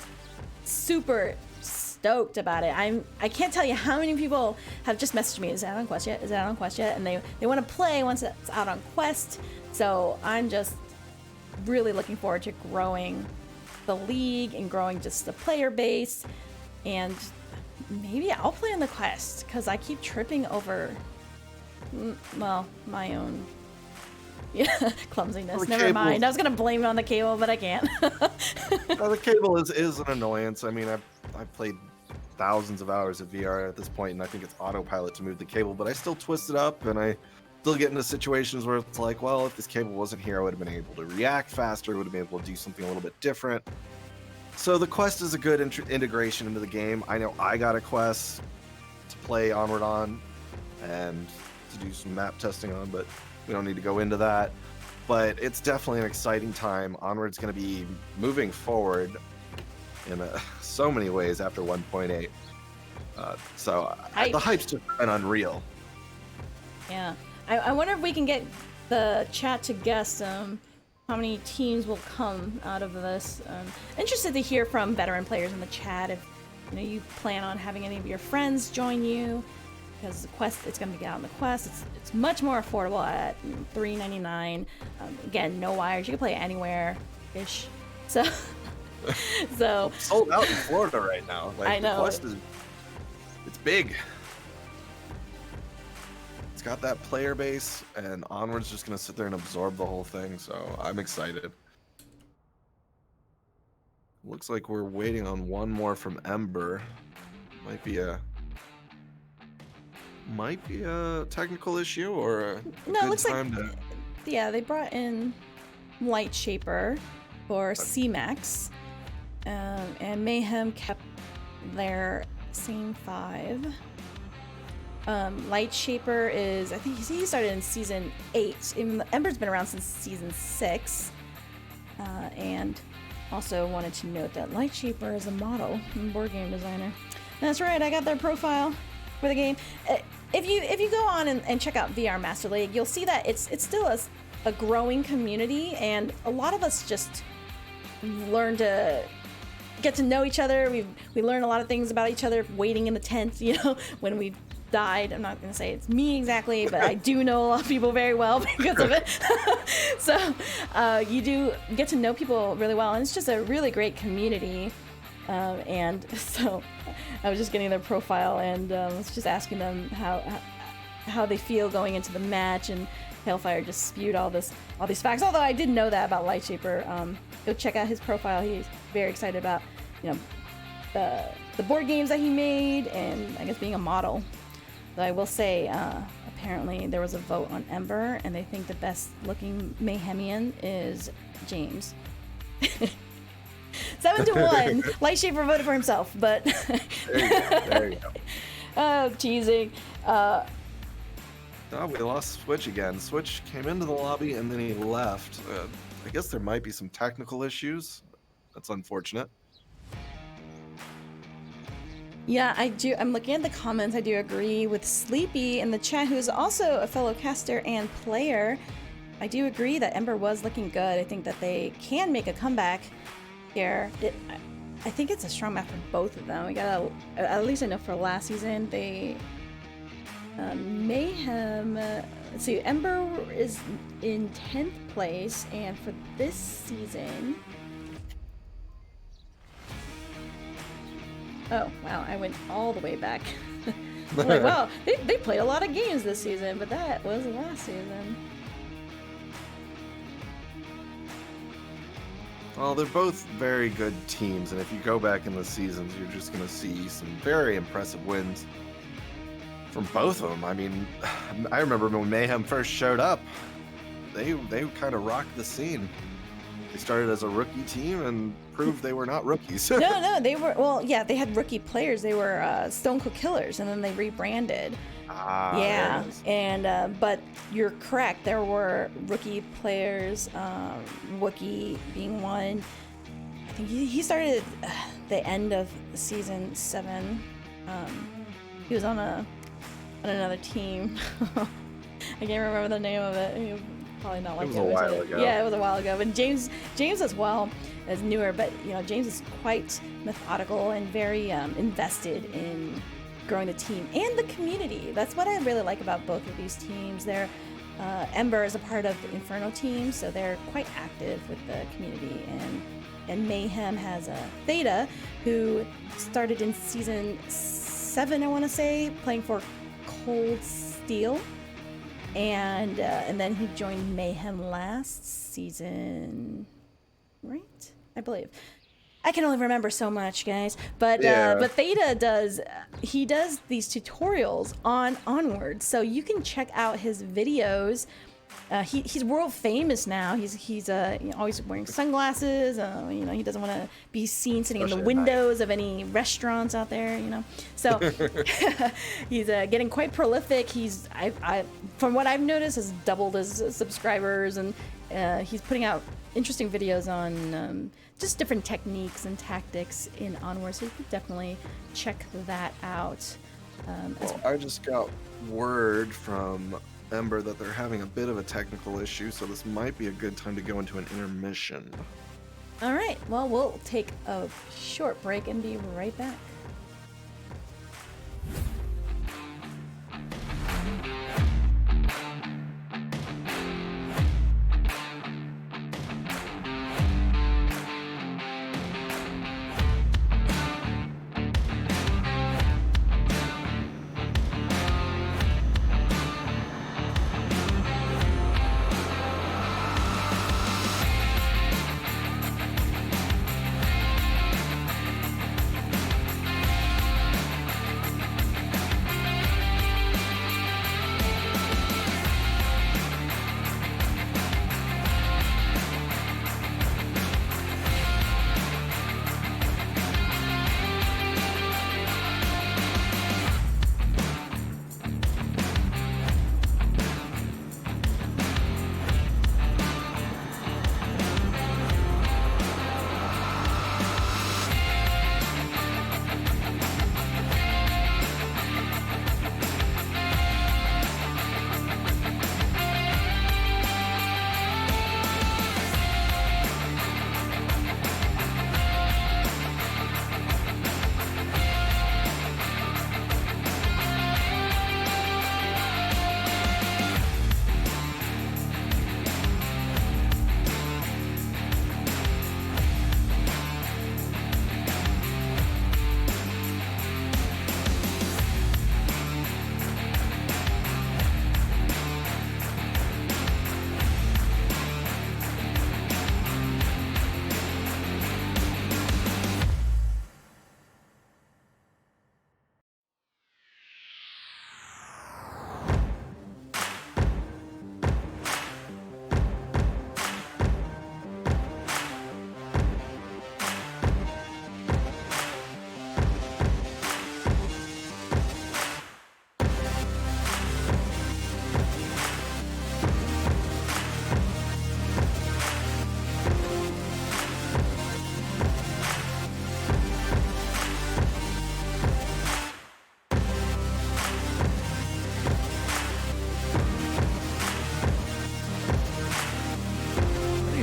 super stoked about it. I can't tell you how many people have just messaged me, is it out on Quest yet? Is it out on Quest yet? And they want to play once it's out on Quest. So I'm just really looking forward to growing the league and growing just the player base, and maybe I'll play on the Quest because I keep tripping over, well, my own clumsiness. Never mind. I was gonna blame it on the cable, but I can't. The cable is an annoyance. I mean, I've played thousands of hours of VR at this point, and I think it's autopilot to move the cable, but I still twist it up, and I still get into situations where it's like, well, if this cable wasn't here, I would have been able to react faster, would have been able to do something a little bit different. So the Quest is a good integration into the game. I know I got a Quest to play Onward on and to do some map testing on, but we don't need to go into that. But it's definitely an exciting time. Onward's going to be moving forward in so many ways after 1.8. So the hype's just been unreal. Yeah. I wonder if we can get the chat to guess how many teams will come out of this. Interested to hear from veteran players in the chat if you plan on having any of your friends join you, because the Quest, it's going to be out on the Quest. It's much more affordable at $3.99. Again, no wires. You can play anywhere ish. So sold out in Florida right now. Like, I know. The Quest it's big. It's got that player base, and Onward's just gonna sit there and absorb the whole thing, so I'm excited. Looks like we're waiting on one more from Ember. Might be a technical issue or a no, it looks like they brought in Light Shaper for C-Max, and Mayhem kept their same 5. Light Shaper is, I think he started in season 8. Ember's been around since season 6. and also wanted to note that Lightshaper is a model and board game designer. That's right, I got their profile for the game. If you go on and check out VR Master League, you'll see that it's still a growing community, and a lot of us just learn to get to know each other. We learn a lot of things about each other waiting in the tent, you know, when we died. I'm not gonna say it's me exactly, but I do know a lot of people very well because of it. So you do get to know people really well, and it's just a really great community. And so I was just getting their profile and was just asking them how they feel going into the match, and Hailfire just spewed all these facts. Although I didn't know that about Lightshaper. Go check out his profile. He's very excited about, you know, the board games that he made, and I guess being a model. But I will say, apparently there was a vote on Ember, and they think the best looking Mayhemian is James. 7-1. Lightshaper voted for himself, but There you go. Oh, teasing. Oh, we lost Switch again. Switch came into the lobby and then he left. I guess there might be some technical issues. That's unfortunate. Yeah, I do. I'm looking at the comments. I do agree with Sleepy in the chat, who is also a fellow caster and player. I do agree that Ember was looking good. I think that they can make a comeback here. I think it's a strong map for both of them. We got at least I know for last season they Mayhem. Let's see, Ember is in 10th place, and for this season. Oh, wow, I went all the way back. I'm like, wow, they played a lot of games this season, but that was last season. Well, they're both very good teams, and if you go back in the seasons, you're just going to see some very impressive wins from both of them. I mean, I remember when Mayhem first showed up, they kind of rocked the scene. They started as a rookie team and proved they were not rookies. No, they were, well, yeah, they had rookie players. They were Stone Cold Killers, and then they rebranded. Yeah, and but you're correct. There were rookie players, Wookie being one. I think he started the end of season 7. He was on another team. I can't remember the name of it. He probably not like it was a while ago. Yeah, it was a while ago. And James as well is newer, but you know, James is quite methodical and very invested in growing the team and the community. That's what I really like about both of these teams. They're Ember is a part of the Inferno team, so they're quite active with the community, and Mayhem has a Theta who started in season 7, I want to say, playing for Cold Steel, and then he joined Mayhem last season, right? I believe. I can only remember so much, guys. But Theta does these tutorials on Onward, so you can check out his videos. He's world famous now. He's always wearing sunglasses. You know, he doesn't want to be seen sitting in the windows of any restaurants out there. You know, so he's getting quite prolific. I from what I've noticed, has doubled his subscribers, and he's putting out interesting videos on just different techniques and tactics in Onward, so you could definitely check that out. Well, I just got word from Ember that they're having a bit of a technical issue, so this might be a good time to go into an intermission. All right, well, we'll take a short break and be right back.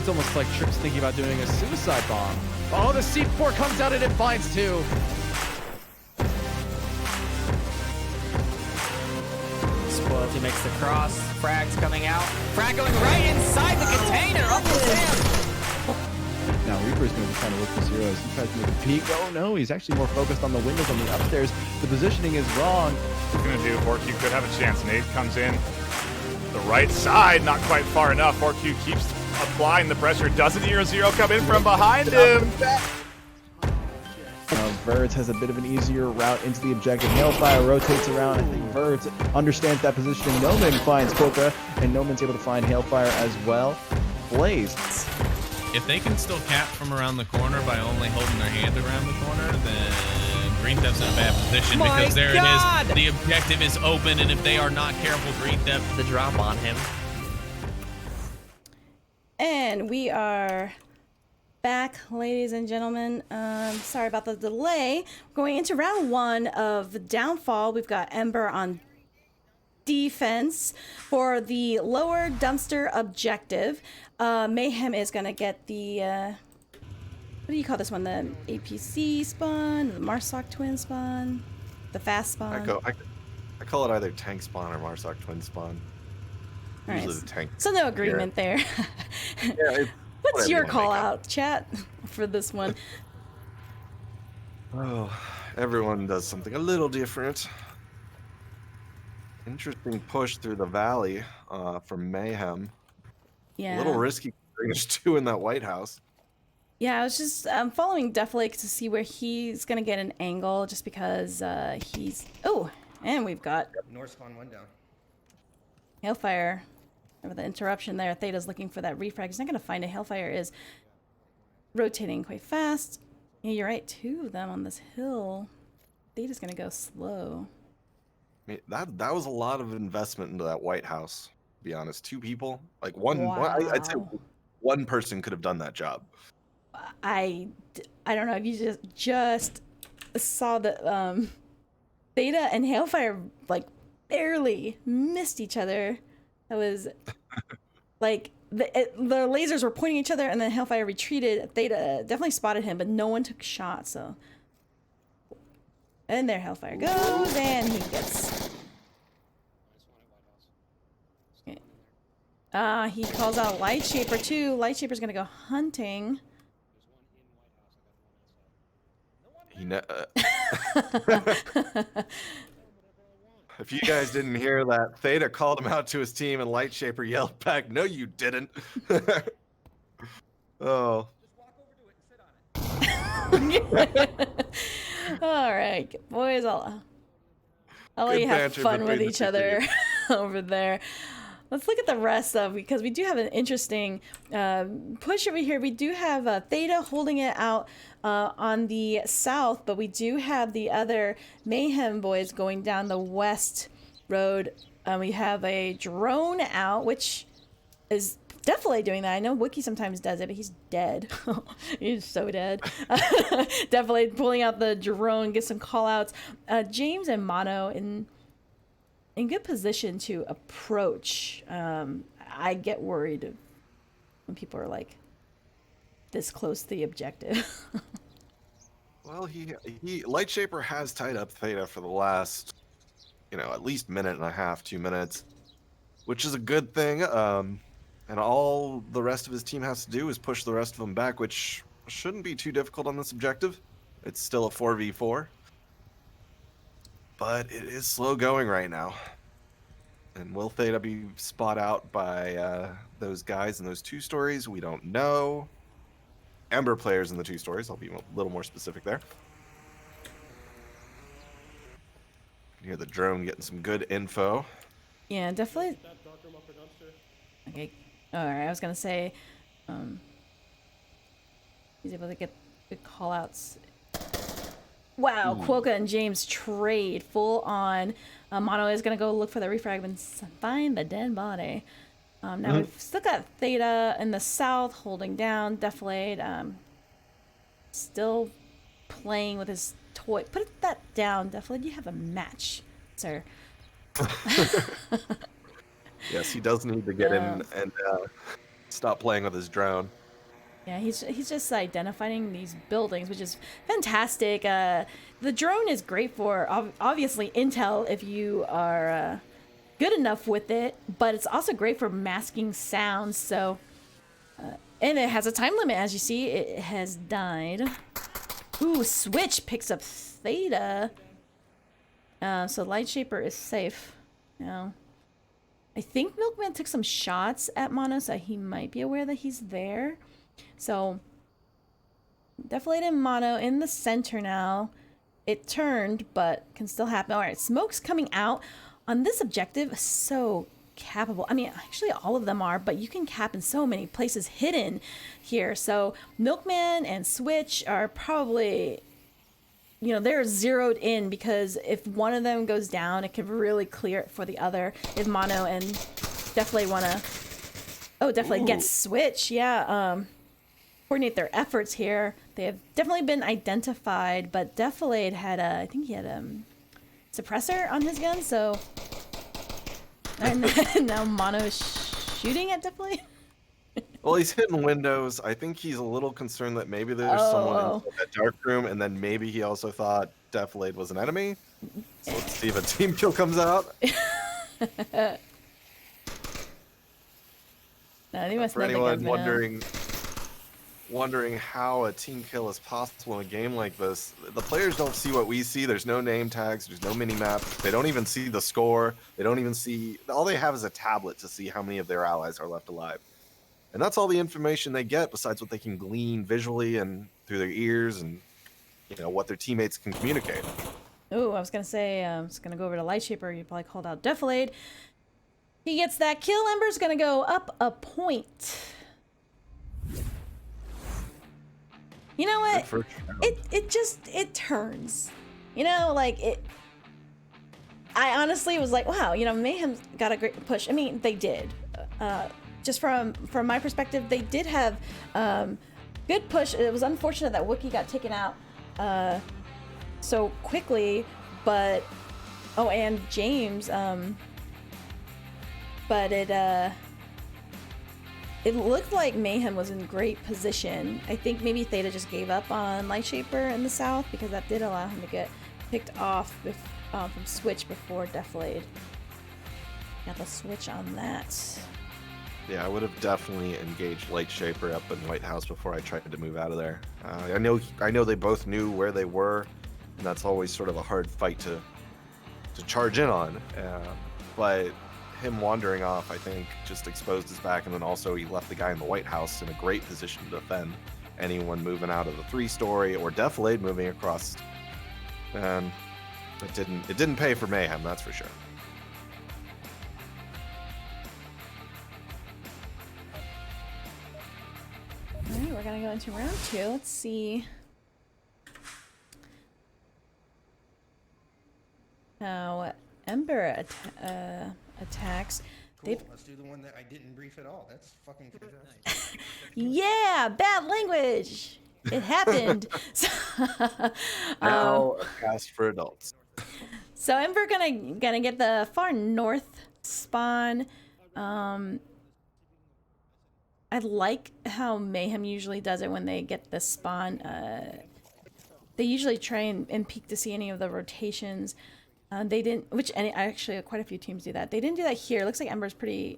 almost like Tripp's thinking about doing a suicide bomb. Oh, the C4 comes out and it finds two. Spoilty makes the cross. Frag's coming out. Frag going right inside the container. Up the Sam. Now Reaper's going to be trying to look for Zero as he tries to make a peek. Oh no, he's actually more focused on the windows on the upstairs. The positioning is wrong. What's going to do? 4Q could have a chance. Nade comes in. The right side, not quite far enough. 4Q keeps applying the pressure. Doesn't hear Zero come in from behind him. Verts has a bit of an easier route into the objective. Hailfire rotates around. I think Verts understands that positioning. Noman finds Quokka, and Noman's able to find Hailfire as well. Blaze. If they can still cap from around the corner by only holding their hand around the corner, then Green Thef's in a bad position because there it is. The objective is open, and if they are not careful, Green Theft The drop on him. And we are back, ladies and gentlemen. Sorry about the delay. Going into round one of Downfall, we've got Ember on defense for the lower dumpster objective. Mayhem is gonna get the what do you call this one? The APC spawn, the Marsoc twin spawn, the fast spawn. I call it either tank spawn or Marsoc twin spawn. All right, Usually the tank. so no agreement there. Yeah, What's your wanna call make out, chat, for this one? Oh, everyone does something a little different. Interesting push through the valley from Mayhem. Yeah. A little risky. There's two in that White House. Yeah, I was just following Deflake to see where he's gonna get an angle, just because he's. Oh, and we've got North spawn one down. Hailfire. With the interruption there, Theta's looking for that refrag. He's not gonna find it. Hailfire is rotating quite fast. Yeah, you're right. Two of them on this hill. Theta's gonna go slow. I mean, that was a lot of investment into that White House. To be honest, two people, like one. Wow. I'd say one person could have done that job. I don't know if you just saw that Theta and Hailfire like barely missed each other. That was like the lasers were pointing at each other, and then Hailfire retreated. Theta definitely spotted him, but no one took shots. So, and there Hailfire goes, and he gets. He calls out Lightshaper too. Lightshaper's gonna go hunting. If you guys didn't hear that, Theta called him out to his team, and Lightshaper yelled back, "No, you didn't." Oh. All right, boys, I'll let you have fun with each other over there. Let's look at the rest of, because we do have an interesting push over here. We do have Theta holding it out on the south, but we do have the other Mayhem boys going down the west road. We have a drone out, which is definitely doing that. I know Wiki sometimes does it, but he's dead. He's so dead. Definitely pulling out the drone, get some call outs. James and Mono in good position to approach. I get worried when people are like this close to the objective. Well, Lightshaper has tied up Theta for the last, at least minute and a half, 2 minutes, which is a good thing. And all the rest of his team has to do is push the rest of them back, which shouldn't be too difficult on this objective. It's still a 4v4. But it is slow going right now. And will Theta be spot out by those guys in those two stories? We don't know. Ember players in the two stories. I'll be a little more specific there. You hear the drone getting some good info. Yeah, definitely. Okay. All right. I was gonna say, he's able to get good call outs. Wow, Quokka and James trade full on. Mono is going to go look for the refrag and find the dead body. Now we've still got Theta in the south holding down. Deflate still playing with his toy. Put that down, Deflate. You have a match, sir. Yes, he does need to get in and stop playing with his drone. Yeah, he's just identifying these buildings, which is fantastic. The drone is great for obviously intel if you are good enough with it, but it's also great for masking sounds. So, and it has a time limit, as you see. It has died. Ooh, Switch picks up Theta. So Lightshaper is safe now. I think Milkman took some shots at Mono, so he might be aware that he's there. So, Deflated and Mono in the center now. It turned, but can still happen. All right, smoke's coming out on this objective. So cappable. I mean, actually all of them are, but you can cap in so many places hidden here. So Milkman and Switch are probably, you know, they're zeroed in because if one of them goes down, it can really clear it for the other. If Mono and Deflated want to, oh, Deflated gets Switch. Yeah, coordinate their efforts here. They have definitely been identified, but Deflated had a, I think he had a suppressor on his gun, so and now Mono is shooting at Deflated. Well, he's hitting windows. I think he's a little concerned that maybe there's someone in that dark room, and then maybe he also thought Deflated was an enemy. So let's see if a team kill comes out. No, they must For not think anyone I've been wondering how a team kill is possible in a game like this, the players don't see what we see. There's no name tags, there's no mini map. They don't even see the score. They don't even see, all they have is a tablet to see how many of their allies are left alive. And that's all the information they get besides what they can glean visually and through their ears and, you know, what their teammates can communicate. Oh, I was gonna say, I'm just gonna go over to Lightshaper. You probably called out Deflated. He gets that kill. Ember's gonna go up a point. You know what? It turns. You know, like it. I honestly was like, wow, you know, Mayhem's got a great push. I mean, they did. Just from my perspective, they did have good push. It was unfortunate that Wookiee got taken out so quickly, but oh, and James. But it looked like Mayhem was in great position. I think maybe Theta just gave up on Lightshaper in the south because that did allow him to get picked off from Switch before Deflated. Got the switch on that. Yeah, I would have definitely engaged Lightshaper up in White House before I tried to move out of there. I know they both knew where they were, and that's always sort of a hard fight to charge in on. But him wandering off, I think, just exposed his back, and then also he left the guy in the White House in a great position to defend anyone moving out of the 3-story or Deflated moving across. And it didn't pay for Mayhem, that's for sure. All right, we're gonna go into round 2. Let's see how Ember attacks. Cool. Let's do the one that I didn't brief at all. That's fucking fantastic. Yeah, bad language. It happened. Now a cast for adults. So Ember gonna get the far north spawn. I like how Mayhem usually does it when they get the spawn. They usually try and peek to see any of the rotations. They didn't, actually quite a few teams do that. They didn't do that here. It looks like Ember's pretty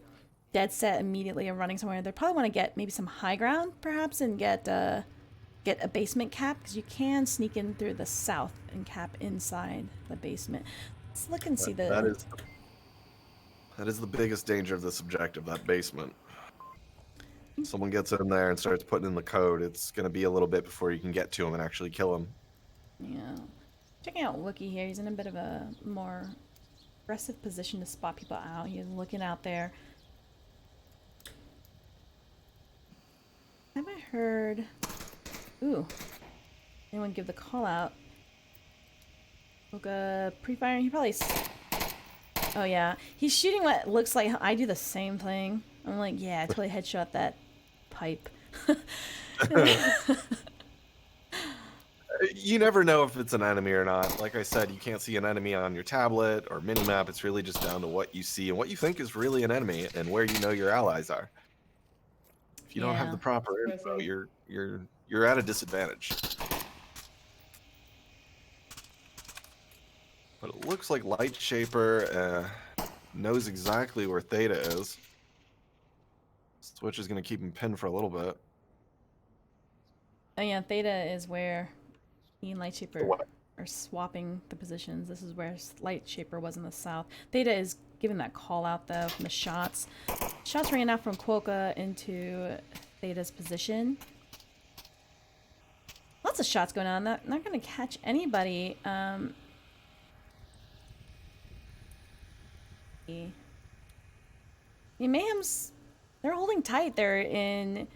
dead set immediately and running somewhere. They probably want to get maybe some high ground perhaps and get a basement cap because you can sneak in through the south and cap inside the basement. Let's look and see that is the biggest danger of this objective, that basement. Someone gets in there and starts putting in the code, it's going to be a little bit before you can get to him and actually kill him. Yeah. Checking out Wookiee here. He's in a bit of a more aggressive position to spot people out. He's looking out there. Have I heard... Ooh. Anyone give the call out? Luca pre-firing. He probably... Oh yeah. He's shooting what looks like... I do the same thing. I'm like, yeah, I totally headshot that pipe. You never know if it's an enemy or not. Like I said, you can't see an enemy on your tablet or minimap. It's really just down to what you see and what you think is really an enemy and where you know your allies are. If you don't have Yeah. the proper info, you're at a disadvantage. But it looks like Light Shaper knows exactly where Theta is. Switch is going to keep him pinned for a little bit. Oh yeah, Theta is where he and Light Shaper What? are swapping the positions. This is where Light Shaper was in the south. Theta is giving that call out though from the shots. Shots ran out from Quokka into Theta's position. Lots of shots going on. Not going to catch anybody. Mayhem's, they're holding tight. They're in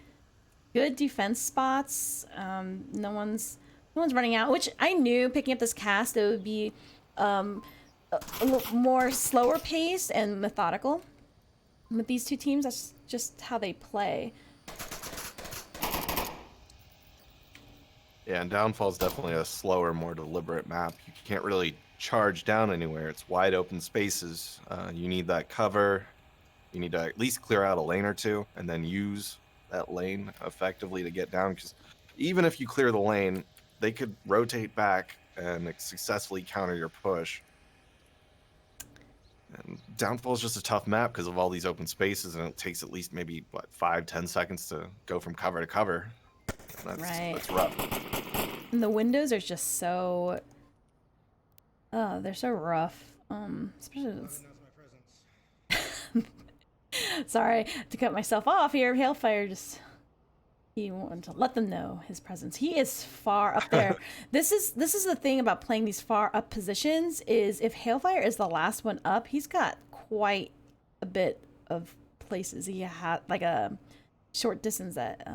good defense spots. No one's running out, which I knew picking up this cast it would be a little more slower paced and methodical. With these two teams, that's just how they play. Yeah, and Downfall is definitely a slower, more deliberate map. You can't really charge down anywhere. It's wide open spaces. You need that cover. You need to at least clear out a lane or two and then use that lane effectively to get down. Because even if you clear the lane, they could rotate back and successfully counter your push. And Downfall is just a tough map because of all these open spaces, and it takes at least maybe, what, 5-10 seconds to go from cover to cover. And that's rough. And the windows are just so... Oh, they're so rough. Especially... Sorry to cut myself off here. Hailfire just... He wanted to let them know his presence. He is far up there. This is the thing about playing these far up positions is if Hailfire is the last one up, he's got quite a bit of places he had, like a short distance that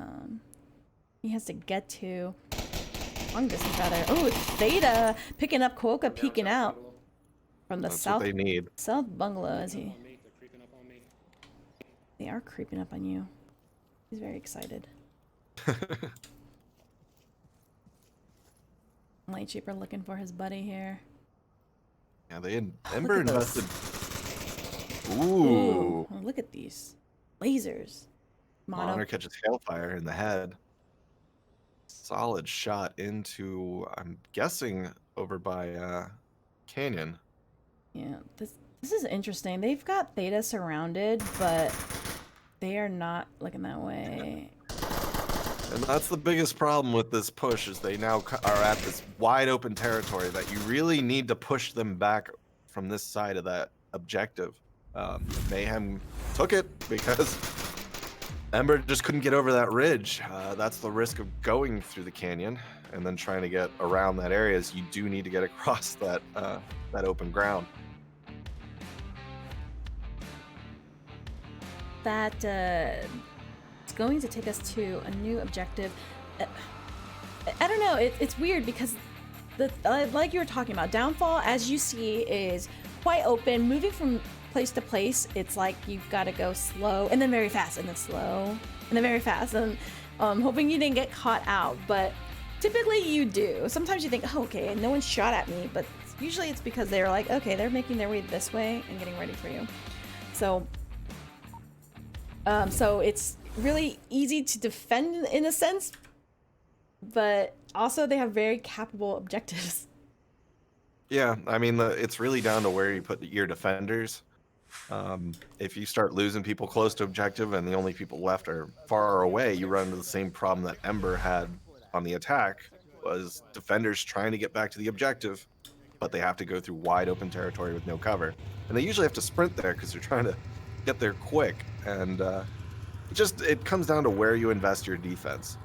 he has to get to. Long distance rather. Oh, it's Theta picking up Quokka, peeking out from the south. What they need. South bungalow as he. They are creeping up on you. He's very excited. Light Shaper looking for his buddy here. Yeah, they had Ember invested. Ooh. Oh, look at these lasers. Honor catches Hailfire in the head. Solid shot into, I'm guessing, over by Canyon. Yeah, this is interesting. They've got Theta surrounded, but they are not looking that way. And that's the biggest problem with this push is they now are at this wide open territory that you really need to push them back from this side of that objective. Mayhem took it because Ember just couldn't get over that ridge. That's the risk of going through the canyon and then trying to get around that area is you do need to get across that that open ground. That it's going to take us to a new objective. I don't know. It's weird because like you were talking about, Downfall, as you see, is quite open, moving from place to place. It's like you've got to go slow and then very fast and then slow and then very fast and hoping you didn't get caught out. But typically you do. Sometimes you think, oh, okay, no one shot at me, but usually it's because they're like, okay, they're making their way this way and getting ready for you. So it's really easy to defend in a sense, but also they have very capable objectives. Yeah, I mean, it's really down to where you put your defenders. If you start losing people close to objective and the only people left are far away, you run into the same problem that Ember had on the attack, was defenders trying to get back to the objective, but they have to go through wide open territory with no cover. And they usually have to sprint there because they're trying to get there quick. And it comes down to where you invest your defense.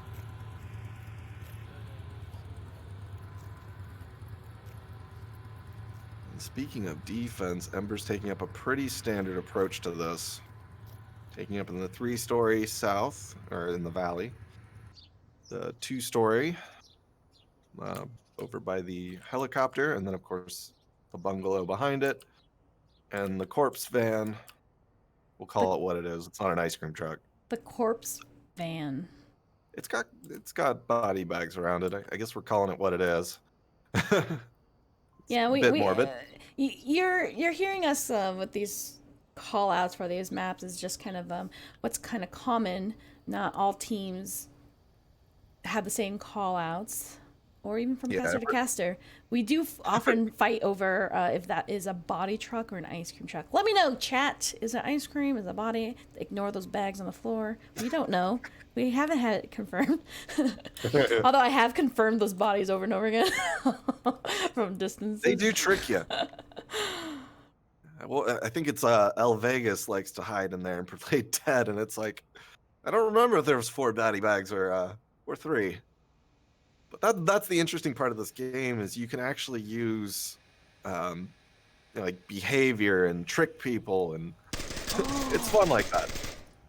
And speaking of defense, Ember's taking up a pretty standard approach to this. Taking up in the 3-story south, or in the valley. The 2-story over by the helicopter, and then of course the bungalow behind it. And the corpse van, we'll call it what it is. It's not an ice cream truck. The corpse van. It's got body bags around it. I guess we're calling it what it is. Yeah, we morbid. You're hearing us with these call outs for these maps is just kind of what's kind of common not all teams have the same call outs, or even from caster to caster. We do often fight over if that is a body truck or an ice cream truck. Let me know, chat. Is it ice cream? Is it a body? Ignore those bags on the floor. We don't know. We haven't had it confirmed. Although I have confirmed those bodies over and over again from distance. They do trick you. Well, I think it's El Vegas likes to hide in there and play dead, and it's like, I don't remember if there was 4 body bags or 3. But that's the interesting part of this game is you can actually use like behavior and trick people, and it's fun like that.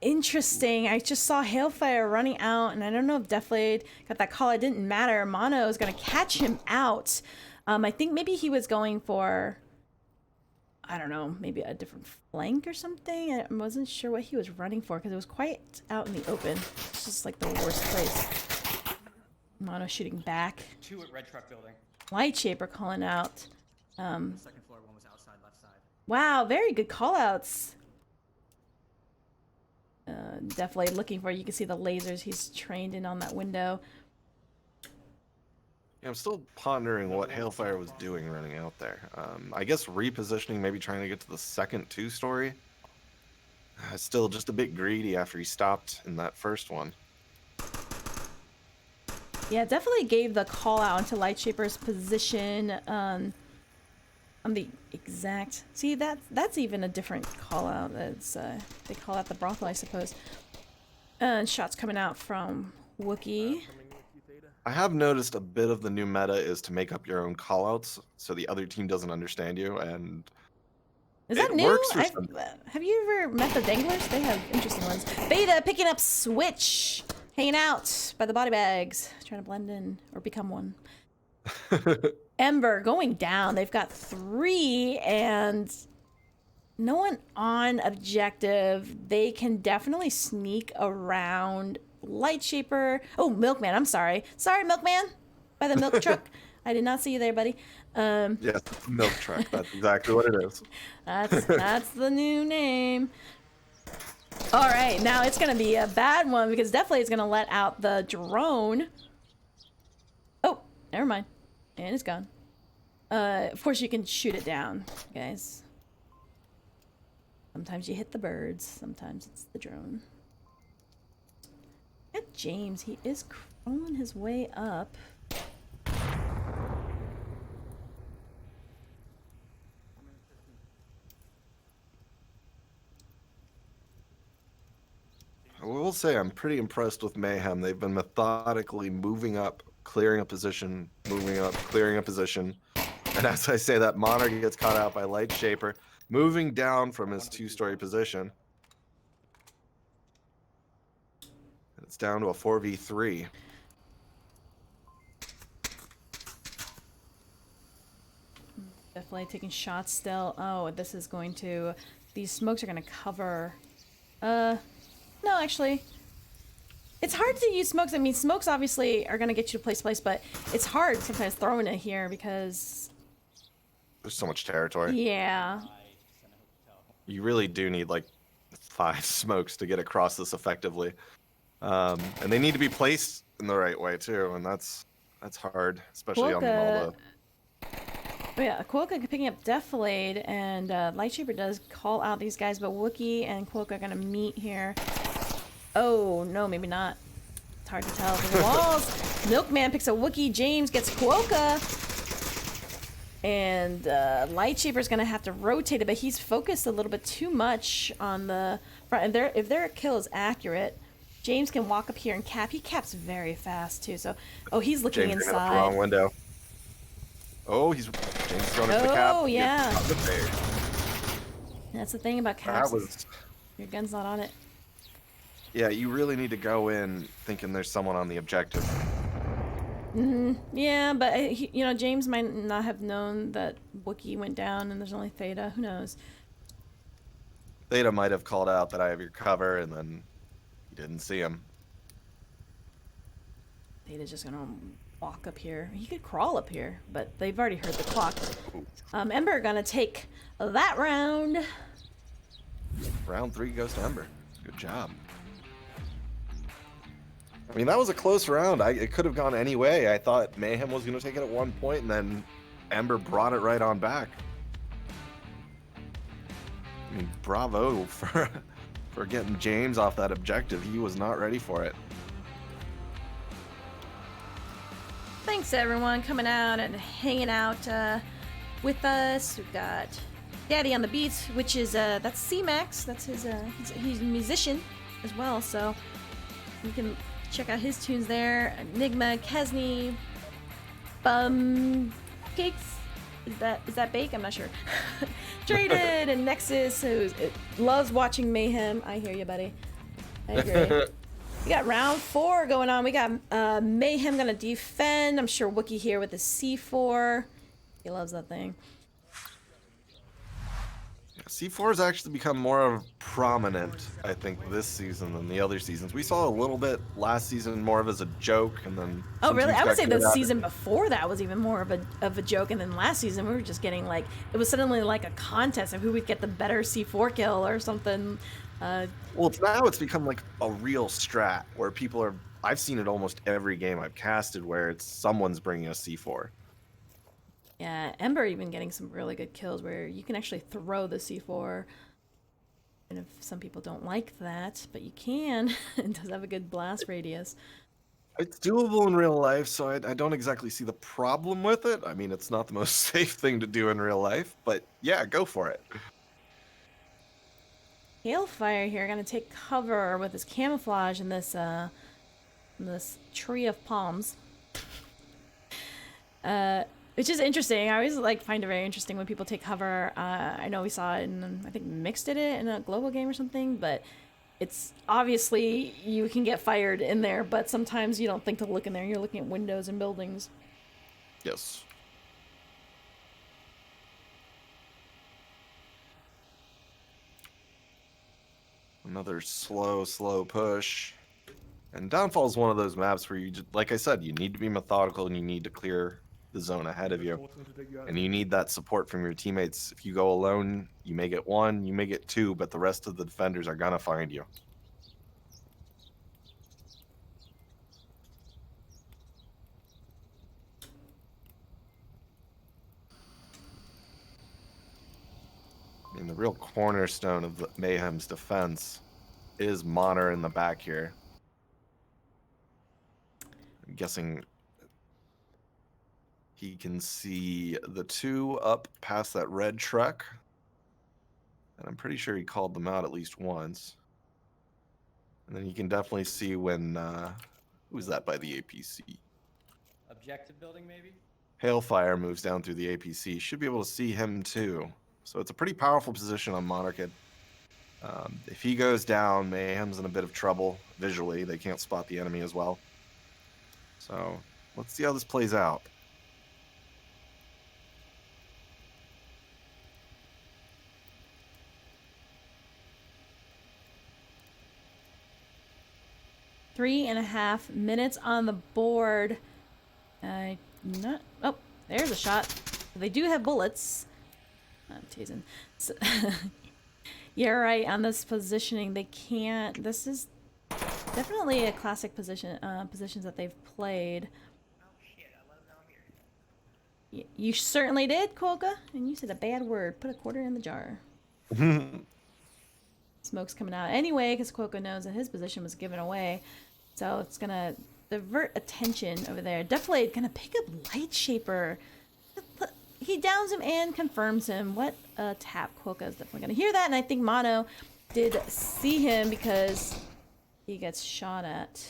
Interesting. I just saw Hailfire running out, and I don't know if Deflade got that call. It didn't matter. Mono is going to catch him out. I think maybe he was going for, I don't know, maybe a different flank or something. I wasn't sure what he was running for because it was quite out in the open. It's just like the worst place. Mono shooting back. 2 at Red Truck Building. Light Shaper calling out. The second floor one was outside left side. Wow, very good callouts. Definitely looking for, you can see the lasers he's trained in on that window. Yeah, I'm still pondering what Hailfire was doing running out there. I guess repositioning, maybe trying to get to the second 2-story. Still just a bit greedy after he stopped in that first one. Yeah, definitely gave the call out into Light Shaper's position. On the exact, see that's even a different call out. It's they call out the brothel, I suppose. And shots coming out from Wookiee. I have noticed a bit of the new meta is to make up your own callouts so the other team doesn't understand you, and is that it new? works for some. Have you ever met the Danglers? They have interesting ones. Beta picking up Switch, hanging out by the body bags, trying to blend in or become one. Ember going down. They've got 3 and no one on objective. They can definitely sneak around Light Shaper. Oh, Milkman. I'm sorry. Sorry, Milkman. By the milk truck. I did not see you there, buddy. Yes, milk truck. That's exactly what it is. That's the new name. All right, now it's gonna be a bad one because definitely it's gonna let out the drone. Oh, never mind. And it's gone. Of course you can shoot it down, guys. Sometimes you hit the birds, sometimes it's the drone. At James, he is crawling his way up. I will say I'm pretty impressed with Mayhem. They've been methodically moving up, clearing a position, moving up, clearing a position. And as I say that, Monarch gets caught out by Light Shaper, moving down from his 2-story position. It's down to a 4v3. Definitely taking shots still. Oh, this is going to... These smokes are going to cover... No, actually. It's hard to use smokes. I mean, smokes obviously are going to get you to place, but it's hard sometimes throwing it here because... There's so much territory. Yeah. You really do need like 5 smokes to get across this effectively. And they need to be placed in the right way too, and that's hard, especially on all the... Yeah, Quokka picking up Defilade, and Light Shaper does call out these guys, but Wookiee and Quokka are going to meet here. Oh, no, maybe not. It's hard to tell from the walls. Milkman picks a Wookiee. James gets Quokka. And Light Shaper's going to have to rotate it, but he's focused a little bit too much on the front. And if their kill is accurate, James can walk up here and cap. He caps very fast, too. So, oh, he's looking James inside. The wrong window. Oh, James throwing it to the cap. Oh, yeah. The That's the thing about caps. Your gun's not on it. Yeah, you really need to go in thinking there's someone on the objective. Yeah, but you know, James might not have known that Wookiee went down and there's only Theta. Who knows? Theta might have called out that I have your cover, and then you didn't see him. Theta's just gonna walk up here. He could crawl up here, but they've already heard the clock. Ember gonna take that round. Round 3 goes to Ember. Good job. I mean, that was a close round. It could have gone any way. I thought Mayhem was going to take it at one point, and then Ember brought it right on back. I mean, bravo for getting James off that objective. He was not ready for it. Thanks everyone coming out and hanging out with us. We've got Daddy on the beats, which is that's C-Max. That's his he's a musician as well, so you can check out his tunes there. Enigma, Kesney, Bum Cakes. Is that Bake? I'm not sure. Traded and Nexus, who loves watching Mayhem. I hear you, buddy. I agree. We got round 4 going on. We got Mayhem gonna defend. I'm sure Wookie here with the C4. He loves that thing. C4 has actually become more prominent, I think, this season than the other seasons. We saw a little bit last season, more of as a joke, and then. Oh, really? I would say the good at season before that was even more of a joke, and then last season we were just getting like it was suddenly like a contest of who would get the better C4 kill or something. Well, now it's become like a real strat where people are. I've seen it almost every game I've casted where it's someone's bringing a C4. Yeah, Ember even getting some really good kills where you can actually throw the C4. And if some people don't like that, but you can, it does have a good blast radius. It's doable in real life, so I don't exactly see the problem with it. I mean, it's not the most safe thing to do in real life, but yeah, go for it. Hailfire here gonna take cover with his camouflage in this tree of palms. Which is interesting. I always like find it very interesting when people take cover. I know we saw it in, I think Mix did it in a global game or something, but it's obviously you can get fired in there, but sometimes you don't think to look in there. You're looking at windows and buildings. Yes. Another slow push. And Downfall is one of those maps where you just, like I said, you need to be methodical and you need to clear the zone ahead of you. And you need that support from your teammates. If you go alone, you may get 1, you may get 2, but the rest of the defenders are gonna find you. I mean, the real cornerstone of the Mayhem's defense is Monner in the back here. I'm guessing he can see the 2 up past that red truck. And I'm pretty sure he called them out at least once. And then you can definitely see when, who's that by the APC? Objective building, maybe? Hailfire moves down through the APC. Should be able to see him too. So it's a pretty powerful position on Monarchid. If he goes down, Mayhem's in a bit of trouble visually. They can't spot the enemy as well. So let's see how this plays out. Three and a half minutes on the board. Oh, there's a shot. They do have bullets. I'm teasing. So, yeah, right. On this positioning, they can't. This is definitely a classic position. Positions that they've played. You certainly did, Quokka, and you said a bad word. Put a quarter in the jar. Smoke's coming out anyway because Quokka knows that his position was given away, so it's gonna divert attention over there. Definitely gonna pick up Light Shaper. He downs him and confirms him. What a tap. Quokka is definitely gonna hear that, and I think Mono did see him because he gets shot at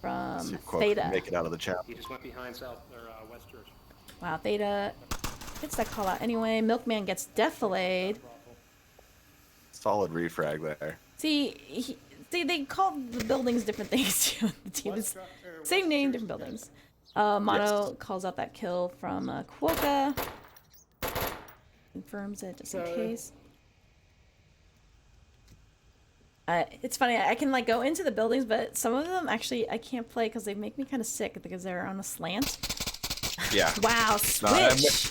from Theta. Make it out of the chat. He just went behind South or West Church. Wow, Theta gets that call out anyway. Milkman gets defilayed. Solid refrag there. See, they called the buildings different things too. The team is same name, different buildings. Mono calls out that kill from Quokka. Confirms it just in case. It's funny. I can like go into the buildings, but some of them actually I can't play because they make me kind of sick because they're on a slant. Yeah. Wow, switch.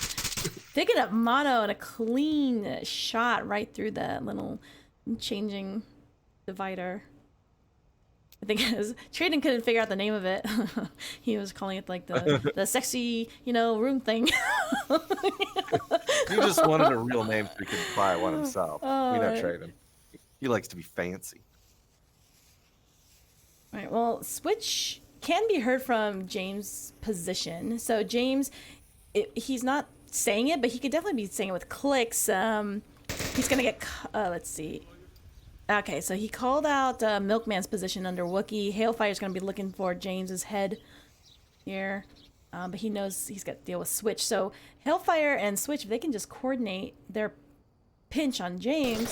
Picking up Mono and a clean shot right through that little changing divider. I think Traden couldn't figure out the name of it. He was calling it like the sexy, room thing. He just wanted a real name so he could buy one himself. We know Traden. He likes to be fancy. All right, well, switch can be heard from James' position. So James, he's not saying it, but he could definitely be saying it with clicks. He's gonna get, let's see. Okay, so he called out Milkman's position under Wookiee. Hailfire's gonna be looking for James's head here, but he knows he's got to deal with Switch. So Hailfire and Switch, if they can just coordinate their pinch on James.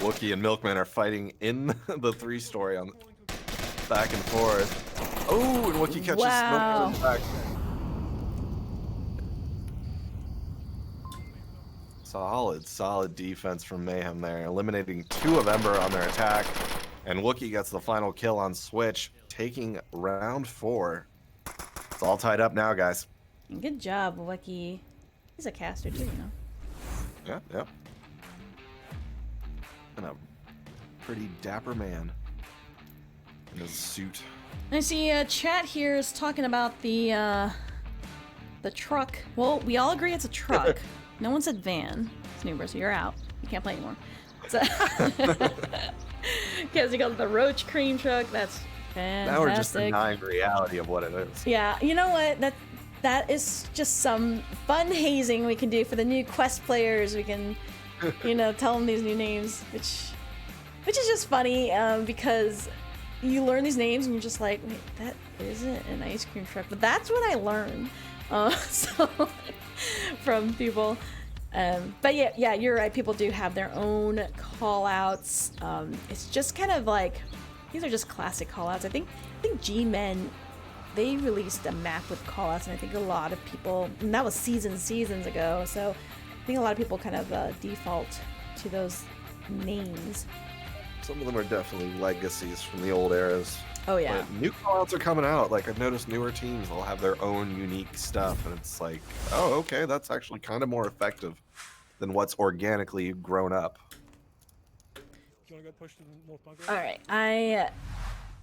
Wookiee and Milkman are fighting in the 3-story on back and forth. Oh, and Wookiee catches Milkman back. Solid defense from Mayhem there, eliminating 2 of Ember on their attack, and Wookiee gets the final kill on Switch, taking round 4. It's all tied up now, guys. Good job, Wookiee. He's a caster too, Yeah. And a pretty dapper man in his suit. I see chat here is talking about the truck. Well, we all agree it's a truck. No one said van. Snooper, so you're out. You can't play anymore. So because you got the roach cream truck. That's fantastic. Now we're just denying reality of what it is. Yeah, you know what? That is just some fun hazing we can do for the new Quest players. We can, tell them these new names, which is just funny because you learn these names and you're just like, wait, that isn't an ice cream truck, but that's what I learned. So from people. But yeah, you're right. People do have their own call outs. It's just kind of like, these are just classic call outs. I think G-Men, they released a map with call outs, and I think a lot of people, and that was seasons ago. So I think a lot of people kind of default to those names. Some of them are definitely legacies from the old eras. Oh yeah. But new callouts are coming out. Like, I've noticed newer teams, they'll have their own unique stuff, and it's like, oh, okay, that's actually kind of more effective than what's organically grown up. All right,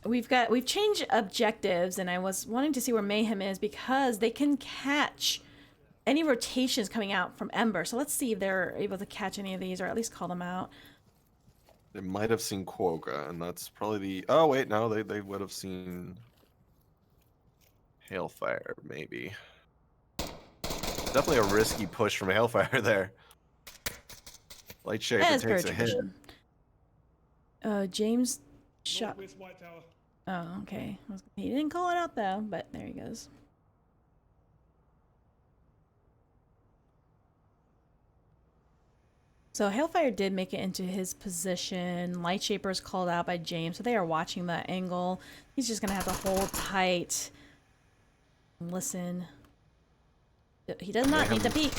we've changed objectives, and I was wanting to see where Mayhem is because they can catch any rotations coming out from Ember. So let's see if they're able to catch any of these, or at least call them out. They might have seen Quokka, and that's probably the... Oh, wait, no, they would have seen Hailfire, maybe. Definitely a risky push from Hailfire there. Lightshaper takes a hit. James shot... Oh, okay. He didn't call it out, though, but there he goes. So Hailfire did make it into his position. Lightshaper is called out by James, so they are watching that angle. He's just gonna have to hold tight and listen. He does not need to peek.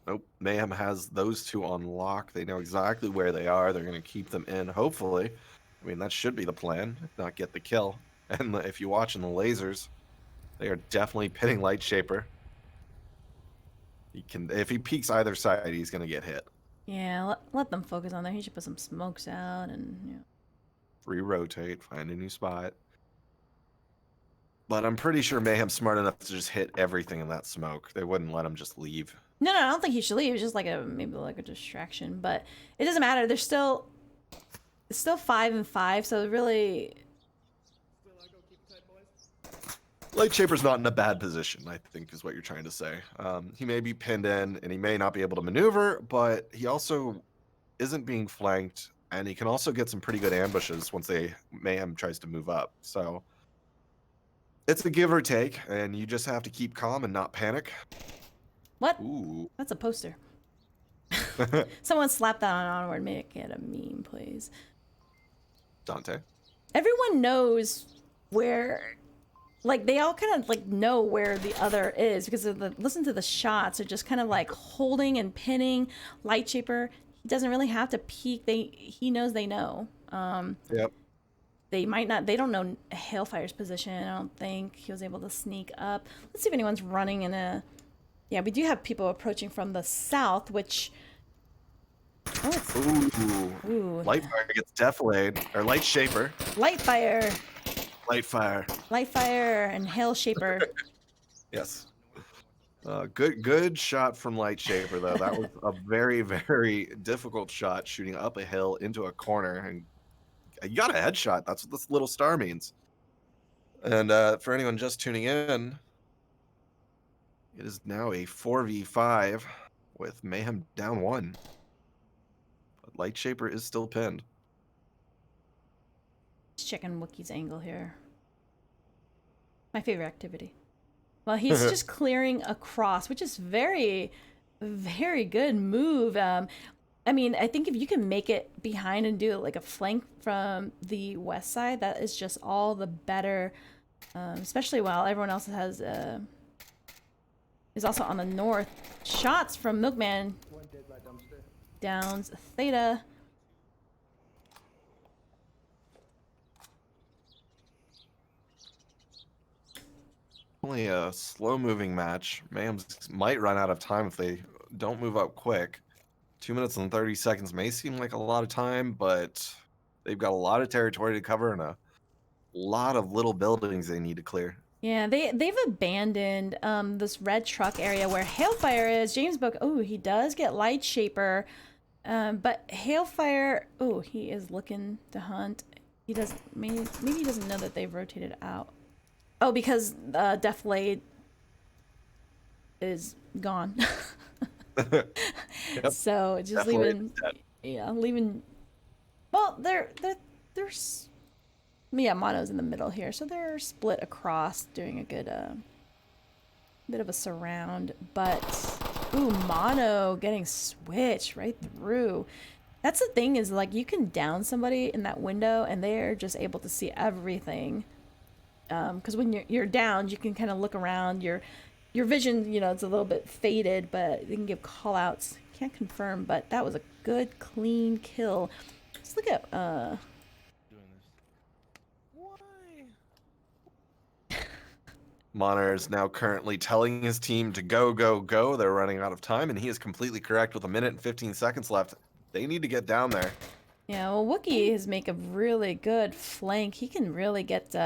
Nope. Mayhem has those 2 on lock. They know exactly where they are. They're gonna keep them in, hopefully. I mean, that should be the plan, if not get the kill. And if you watch in the lasers, they are definitely pinning Lightshaper. If he peeks either side, he's gonna get hit. Yeah, let them focus on there. He should put some smokes out and Re-rotate, find a new spot. But I'm pretty sure Mayhem's smart enough to just hit everything in that smoke. They wouldn't let him just leave. No, I don't think he should leave. It's just like maybe like a distraction, but it doesn't matter. It's still 5 and 5, so really. Lightshaper's not in a bad position, I think, is what you're trying to say. He may be pinned in, and he may not be able to maneuver, but he also isn't being flanked, and he can also get some pretty good ambushes once Mayhem tries to move up. So it's a give or take, and you just have to keep calm and not panic. What? Ooh. That's a poster. Someone slapped that on Onward. Make it a meme, please. Dante. Everyone knows where... Like, they all kind of, like, know where the other is because of listen to the shots. They're just kind of, like, holding and pinning. Lightshaper, he doesn't really have to peek. He knows they know. Yep. They might not, they don't know Hailfire's position, I don't think. He was able to sneak up. Let's see if anyone's running in a... Yeah, we do have people approaching from the south, which... Oh, it's Ooh. Lightfire gets deflated, or Light Shaper. Lightfire. Lightfire. And Hail Shaper. Yes. Good shot from Light Shaper, though. That was a very, very difficult shot, shooting up a hill into a corner. And you got a headshot. That's what this little star means. And for anyone just tuning in, it is now a 4v5 with Mayhem down 1. But Light Shaper is still pinned. Just checking Wookiee's angle here. My favorite activity. Well, he's just clearing across, which is very, very good move. I mean, I think if you can make it behind and do like a flank from the west side, that is just all the better. Especially while everyone else has is also on the north. Shots from Milkman. Downs Theta. Only a slow-moving match. Mayhem might run out of time if they don't move up quick. 2 minutes and 30 seconds may seem like a lot of time, but they've got a lot of territory to cover and a lot of little buildings they need to clear. Yeah, they've abandoned this red truck area where Hailfire is. James Book, oh, he does get Light Shaper, but Hailfire, oh, he is looking to hunt. He doesn't, maybe he doesn't know that they've rotated out. Oh, because Deflade is gone. Yep. So just leaving, leaving. Well, they're yeah, Mono's in the middle here, so they're split across, doing a good bit of a surround. But ooh, Mono getting switched right through. That's the thing, is like you can down somebody in that window and they're just able to see everything. Because when you're downed, you can kind of look around. Your vision, you know, it's a little bit faded, but they can give call outs. Can't confirm, but that was a good, clean kill. Let's look at Moner is now currently telling his team to go, go, go. They're running out of time, and he is completely correct with 1 minute and 15 seconds left. They need to get down there. Yeah, well, Wookiee has make a really good flank. He can really get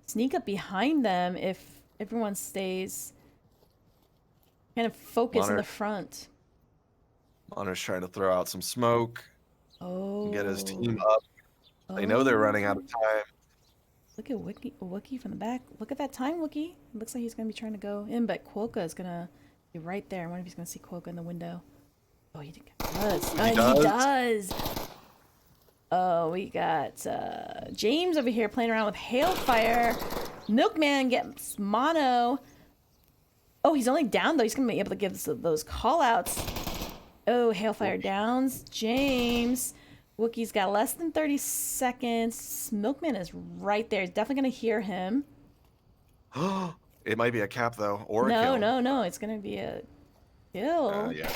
sneak up behind them if everyone stays kind of focused in the front. Moner's trying to throw out some smoke. Oh. Get his team up. They know they're running out of time. Look at Wookiee from the back. Look at that time, Wookiee. It looks like he's going to be trying to go in, but Quokka is going to be right there. I wonder if he's going to see Quokka in the window. Oh, he does. He does. Oh, we got James over here playing around with Hailfire. Milkman gets Mono. Oh, he's only down, though. He's going to be able to give those call-outs. Oh, Hailfire downs. James. Wookiee's got less than 30 seconds. Milkman is right there. He's definitely going to hear him. It might be a cap, though, or a kill. No. It's going to be a kill. Yeah,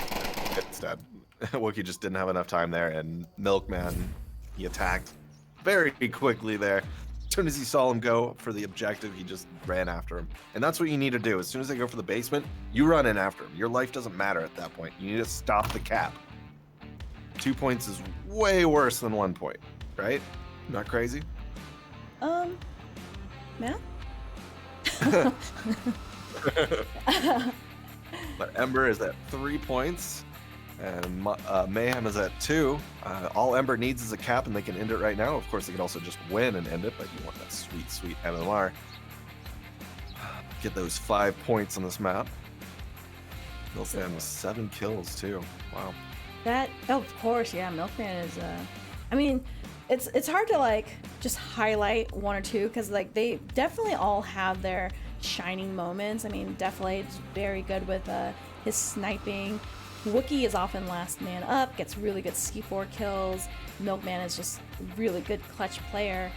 it's dead. Wookiee just didn't have enough time there, and Milkman, he attacked very quickly there. As soon as he saw him go for the objective, he just ran after him. And that's what you need to do. As soon as they go for the basement, you run in after him. Your life doesn't matter at that point. You need to stop the cap. 2 points is way worse than 1 point, right? Not crazy? Matt? But Ember is at 3 points, and Mayhem is at 2. All Ember needs is a cap, and they can end it right now. Of course, they can also just win and end it, but you want that sweet, sweet MMR. Get those 5 points on this map. Milkman with 7 kills, too. Wow. Of course, yeah, Milkman is, I mean, it's hard to, like, just highlight one or two, because, like, they definitely all have their shining moments. I mean, Deflade's very good with his sniping. Wookiee is often last man up, gets really good C4 kills. Milkman is just a really good clutch player.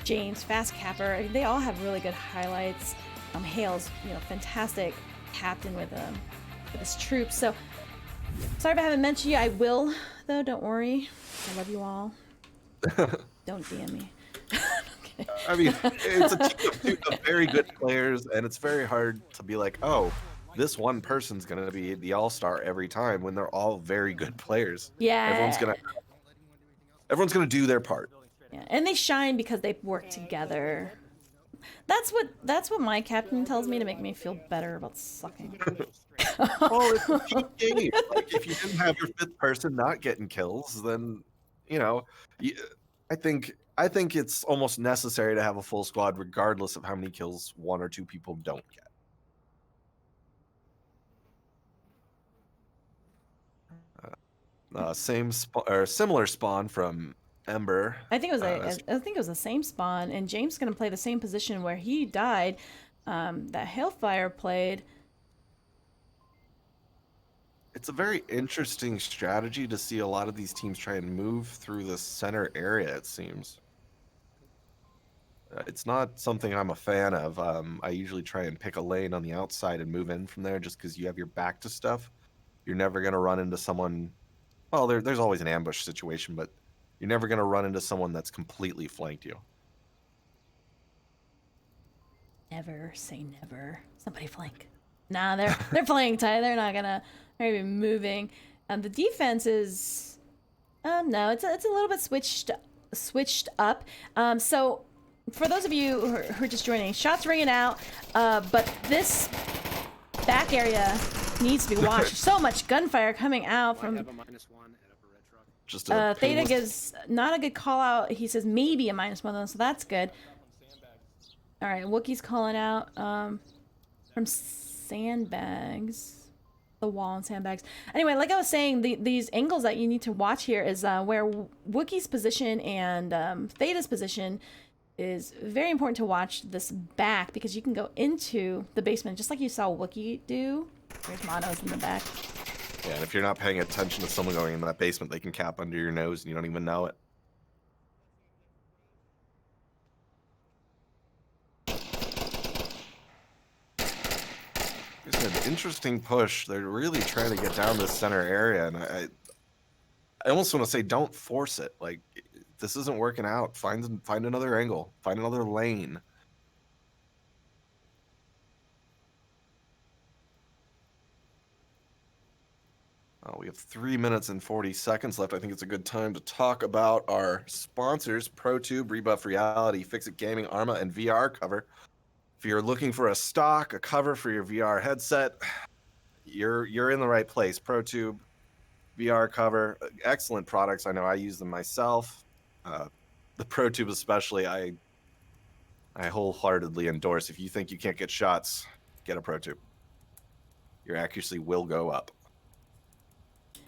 James, fast capper. I mean, they all have really good highlights. Hale's, fantastic captain with his troops. So, sorry if I haven't mentioned you. I will, though. Don't worry. I love you all. Don't DM me. Okay. I mean, it's a team of very good players, and it's very hard to be like, oh, this one person's going to be the all-star every time when they're all very good players. Yeah. Everyone's gonna do their part. Yeah, and they shine because they work together. That's what my captain tells me to make me feel better about sucking. Well, it's a team game. Like, if you didn't have your fifth person not getting kills, then I think it's almost necessary to have a full squad, regardless of how many kills one or two people don't get. Similar spawn from Ember. I think it was the same spawn, and James is gonna play the same position where he died. That Hailfire played. It's a very interesting strategy to see a lot of these teams try and move through the center area, it seems. It's not something I'm a fan of. I usually try and pick a lane on the outside and move in from there just because you have your back to stuff. You're never going to run into someone... Well, there's always an ambush situation, but you're never going to run into someone that's completely flanked you. Never say never. Somebody flank. Nah, they're playing tight. They're not gonna maybe moving. The defense is no, it's a little bit switched up. So for those of you who are just joining, shots ringing out, but this back area needs to be watched. So much gunfire coming out from. Just Theta gives not a good call out. He says maybe a -1 though, so that's good. All right, Wookiee's calling out from sandbags, the wall and sandbags. Anyway, like I was saying, these angles that you need to watch here is where Wookiee's position and Theta's position is very important to watch this back, because you can go into the basement just like you saw Wookiee do. There's monos in the back. Yeah, and if you're not paying attention to someone going in that basement, they can cap under your nose and you don't even know it. It's an interesting push. They're really trying to get down this center area, and I almost want to say don't force it. Like, this isn't working out. Find another angle. Find another lane. We have 3 minutes and 40 seconds left. I think it's a good time to talk about our sponsors: ProTube, Rebuff Reality, Fixit Gaming, Arma, and VR Cover. If you're looking for a stock, a cover for your VR headset, you're in the right place. ProTube, VR Cover, excellent products. I know I use them myself. The ProTube especially, I wholeheartedly endorse. If you think you can't get shots, get a ProTube. Your accuracy will go up.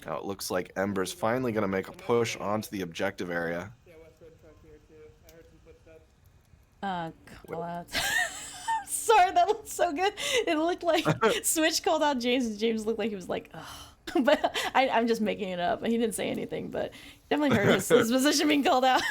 Now it looks like Ember's finally going to make a push onto the objective area. Yeah, Westwood truck here too. I heard some footsteps. Call out. Sorry, that looked so good. It looked like Switch called out James, and James looked like he was like, ugh. But I'm just making it up. He didn't say anything, but definitely heard his position being called out.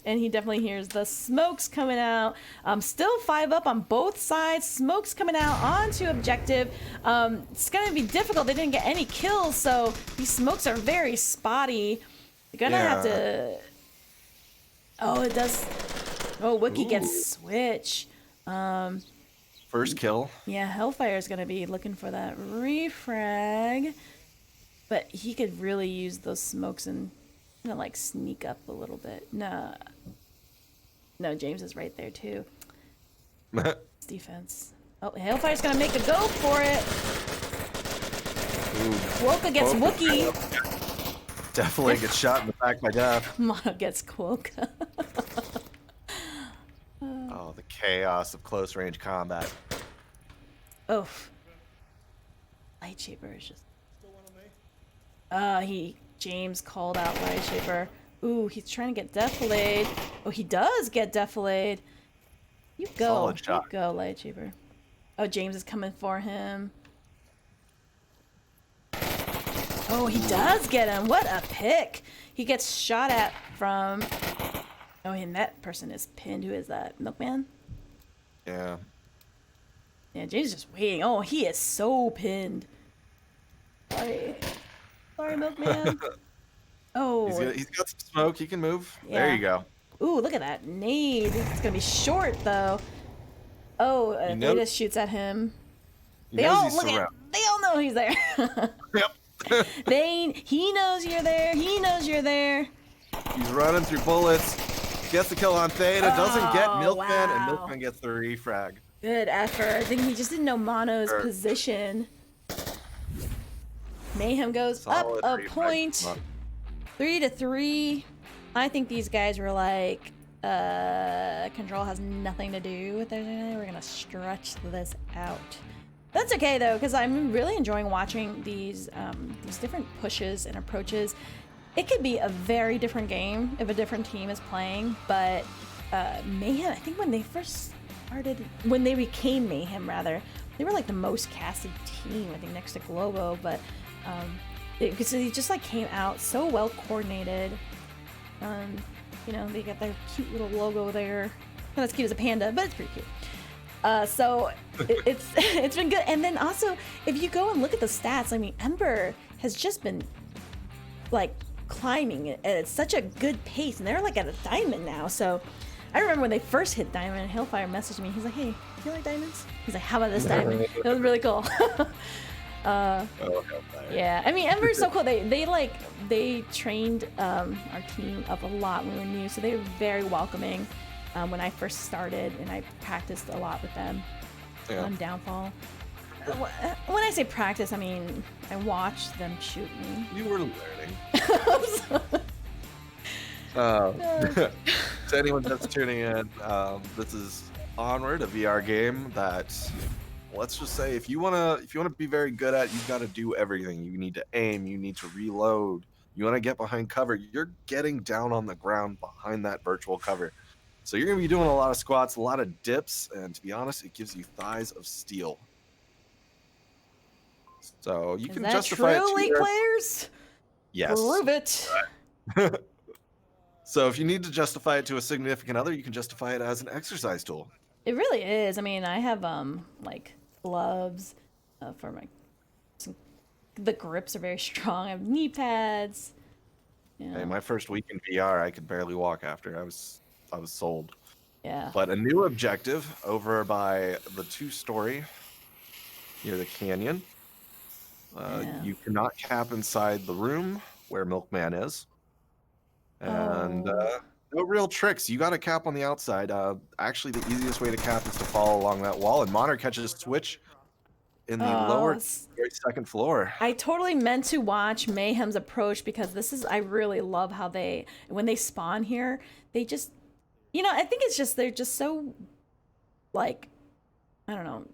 And he definitely hears the smokes coming out. Still 5 up on both sides. Smokes coming out onto objective. It's going to be difficult. They didn't get any kills, so these smokes are very spotty. You're going to have to... Oh, it does... Oh, Wookiee gets switch. First kill. Yeah, Hellfire is going to be looking for that refrag. But he could really use those smokes and... like sneak up a little bit. No, James is right there too. It's defense. Oh, Hailfire's gonna make a go for it. Quokka gets Wookiee. Definitely gets shot in the back by Death. Mono gets Quokka. Oh, the chaos of close range combat. Oh. Lightshaper is just... James called out Lightshaper. Ooh, he's trying to get defilade. Oh, he does get defilade. You go. Solid shot. You go, Lightshaper. Oh, James is coming for him. Oh, he does get him. What a pick. He gets shot at from... Oh, and that person is pinned. Who is that? Milkman? Yeah. Yeah, James is just waiting. Oh, he is so pinned. Sorry. Sorry, Milkman. Oh. He's got some smoke. He can move. Yeah. There you go. Ooh, look at that nade. It's going to be short, though. Oh, Theta shoots at him. He They knows all he's look at. surrounded. They all know he's there. Yep. He knows you're there. He knows you're there. He's running through bullets. Gets the kill on Theta. Doesn't get Oh, Milkman, and wow. Milkman gets the refrag. Good effort. I think he just didn't know Mono's Sure. position. Mayhem goes Solid up a refrag. point. 3-3. I think these guys were like, control has nothing to do with it. We're gonna stretch this out. That's okay though, because I'm really enjoying watching these different pushes and approaches. It could be a very different game if a different team is playing, but Mayhem, I think when they first started, when they became Mayhem rather, they were like the most casted team, I think next to Globo, but because they just like came out so well coordinated. You know, they got their cute little logo there. Not as cute as a panda, but it's pretty cute. So it's been good. And then also, if you go and look at the stats, I mean, Ember has just been like climbing at such a good pace, and they're like at a diamond now. So I remember when they first hit diamond, Hailfire messaged me. He's like, "Hey, do you like diamonds?" He's like, "How about this diamond?" It was really cool. Yeah, I mean, Ember's so cool. They trained our team up a lot when we were new, so they were very welcoming when I first started, and I practiced a lot with them on Downfall. When I say practice, I mean I watched them shoot me. You were learning. To anyone that's tuning in, this is Onward, a VR game that, let's just say, if you wanna be very good at, you've got to do everything. You need to aim, you need to reload, you want to get behind cover. You're getting down on the ground behind that virtual cover. So you're gonna be doing a lot of squats, a lot of dips, and to be honest, it gives you thighs of steel. So you can justify it true, to League your... players? Yes. Prove it. So if you need to justify it to a significant other, you can justify it as an exercise tool. It really is. I mean, I have like gloves for my. The grips are very strong. I have knee pads. Yeah. Hey, my first week in VR, I could barely walk after. I was sold. Yeah. But a new objective over by the 2-story near the canyon. You cannot cap inside the room where Milkman is. And no real tricks. You got to cap on the outside. Actually, the easiest way to cap is to follow along that wall. And Monarch catches a switch in the lower second floor. I totally meant to watch Mayhem's approach because I really love how when they spawn here, they just, I think it's just, they're just so, like, I don't know,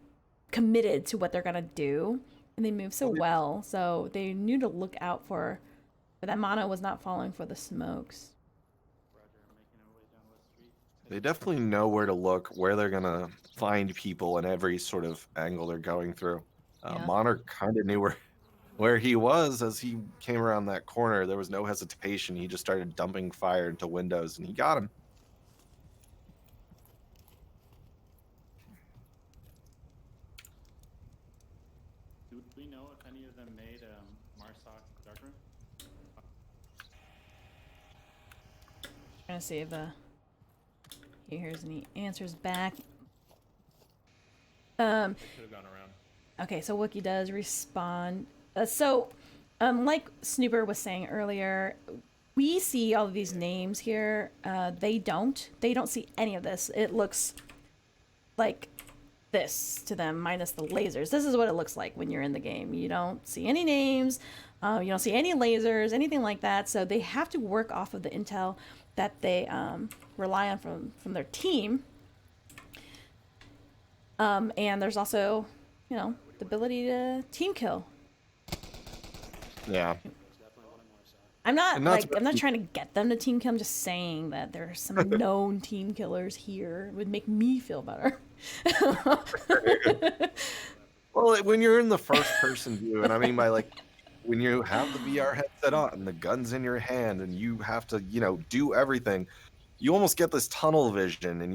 committed to what they're going to do. And they move so well. So they knew to look out for that Mono was not falling for the smokes. They definitely know where to look, where they're going to find people in every sort of angle they're going through. Monarch kind of knew where he was as he came around that corner. There was no hesitation. He just started dumping fire into windows, and he got him. Do we know if any of them made Marsoc Darkroom? Trying to see if he hears any answers back. Could have gone around. Okay, so Wookie does respond. Like Snooper was saying earlier, we see all of these names here. They don't see any of this. It looks like this to them, minus the lasers. This is what it looks like when you're in the game. You don't see any names, you don't see any lasers, anything like that. So they have to work off of the intel that they rely on from their team. And there's also, the ability to team kill. Yeah. I'm not trying to get them to team kill. I'm just saying that there are some known team killers here. It would make me feel better. Well, when you're in the first person view, and I mean by like when you have the VR headset on and the gun's in your hand and you have to, do everything, you almost get this tunnel vision and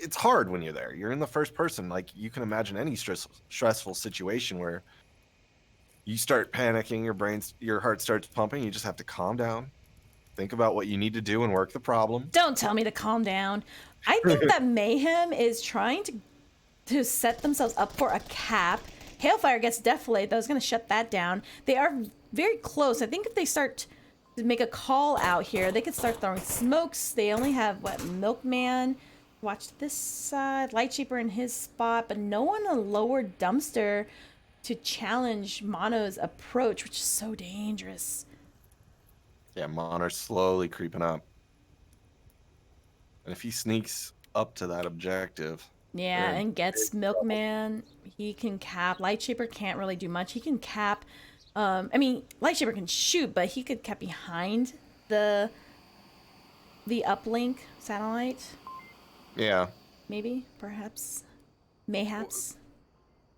it's hard when you're there. You're in the first person. Like, you can imagine any stressful situation where you start panicking, your heart starts pumping. You just have to calm down, think about what you need to do and work the problem. Don't tell me to calm down. I think that Mayhem is trying to to set themselves up for a cap. Hailfire gets deflated. That was going to shut that down. They are very close. I think if they start to make a call out here, they could start throwing smokes. They only have, what, Milkman. Watch this side. Lightshaper in his spot, but no one a lower dumpster to challenge Mono's approach, which is so dangerous. Yeah, Mono's slowly creeping up. And if he sneaks up to that objective... Yeah, and gets Milkman, he can cap. Lightshaper can't really do much. He can cap. I mean, Lightshaper can shoot, but he could cap behind the uplink satellite. Yeah. Maybe, perhaps, mayhaps.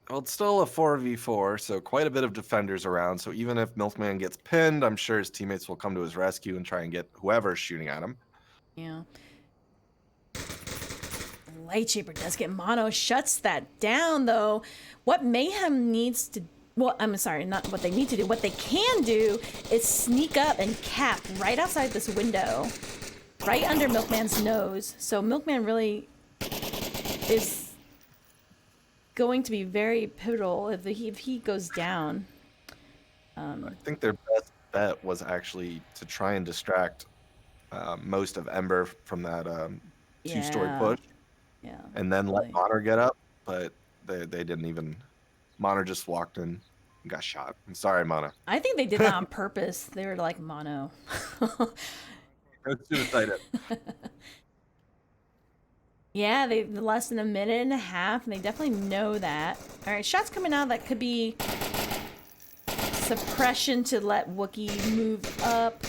Well, it's still a 4v4, so quite a bit of defenders around. So even if Milkman gets pinned, I'm sure his teammates will come to his rescue and try and get whoever's shooting at him. Yeah. Lightshaper does get Mono, shuts that down though. What Mayhem needs to, well, I'm sorry, not what they need to do. What they can do is sneak up and cap right outside this window, right under Milkman's nose. So Milkman really is going to be very pivotal if he goes down. I think their best bet was actually to try and distract most of Ember from that two-story push. Yeah. And then let Monner get up, but they didn't even. Monner just walked in and got shot. I'm sorry, Mono. I think they did that on purpose. They were like, Mono. Suicide. Yeah, they less than a minute and a half, and they definitely know that. All right, shots coming out that could be suppression to let Wookiee move up.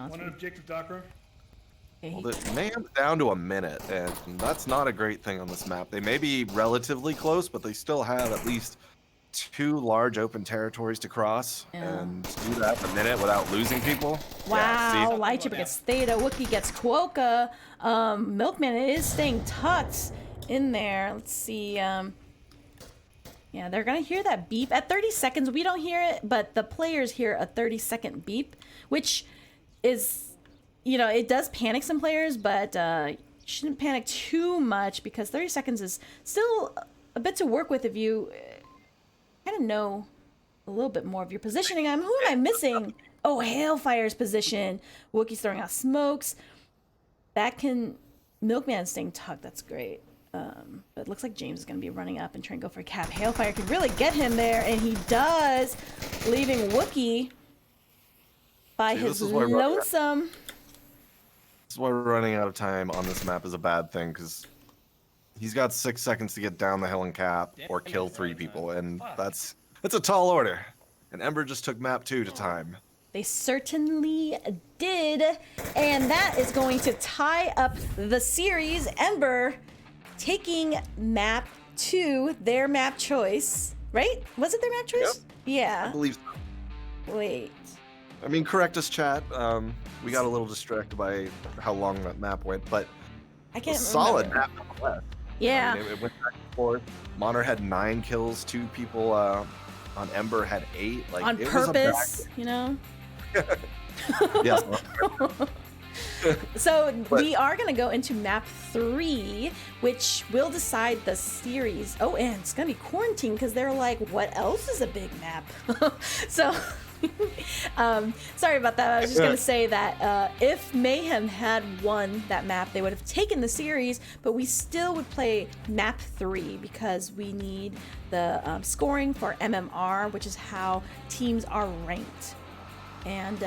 One objective, Docker. Well, the Mayhem's down to a minute, and that's not a great thing on this map. They may be relatively close, but they still have at least 2 large open territories to cross, and to do that in a minute without losing people. Wow, yeah, Lightshaper gets Theta, Wookiee gets Quokka. Milkman is staying tucked in there. Let's see. Yeah, they're gonna hear that beep at 30 seconds. We don't hear it, but the players hear a 30-second beep, which is, you know, it does panic some players, but you shouldn't panic too much because 30 seconds is still a bit to work with if you kind of know a little bit more of your positioning. Who am I missing? Oh, Hailfire's position. Wookiee's throwing out smokes. That can... Milkman's staying tucked. That's great. But it looks like James is going to be running up and trying to go for a cap. Hailfire can really get him there, and he does, leaving Wookiee by his lonesome. This is why running out of time on this map is a bad thing, because he's got 6 seconds to get down the hill and cap or kill 3 people, and that's a tall order. And Ember just took map 2 to time. They certainly did, and that is going to tie up the series. Ember taking map 2, their map choice, right? Was it their map choice? Yep. Yeah. I believe so. Wait. I mean, correct us, chat. We got a little distracted by how long that map went, but I can't solid remember. map nonetheless. Yeah. I mean, it went back and forth. Monner had 9 kills. 2 people on Ember had 8. Like, on it purpose, was you know? Yes. So we are going to go into map 3, which will decide the series. Oh, and it's going to be quarantine because they're like, what else is a big map? So... sorry about that. I was just going to say that if Mayhem had won that map, they would have taken the series, but we still would play map 3 because we need the scoring for MMR, which is how teams are ranked. And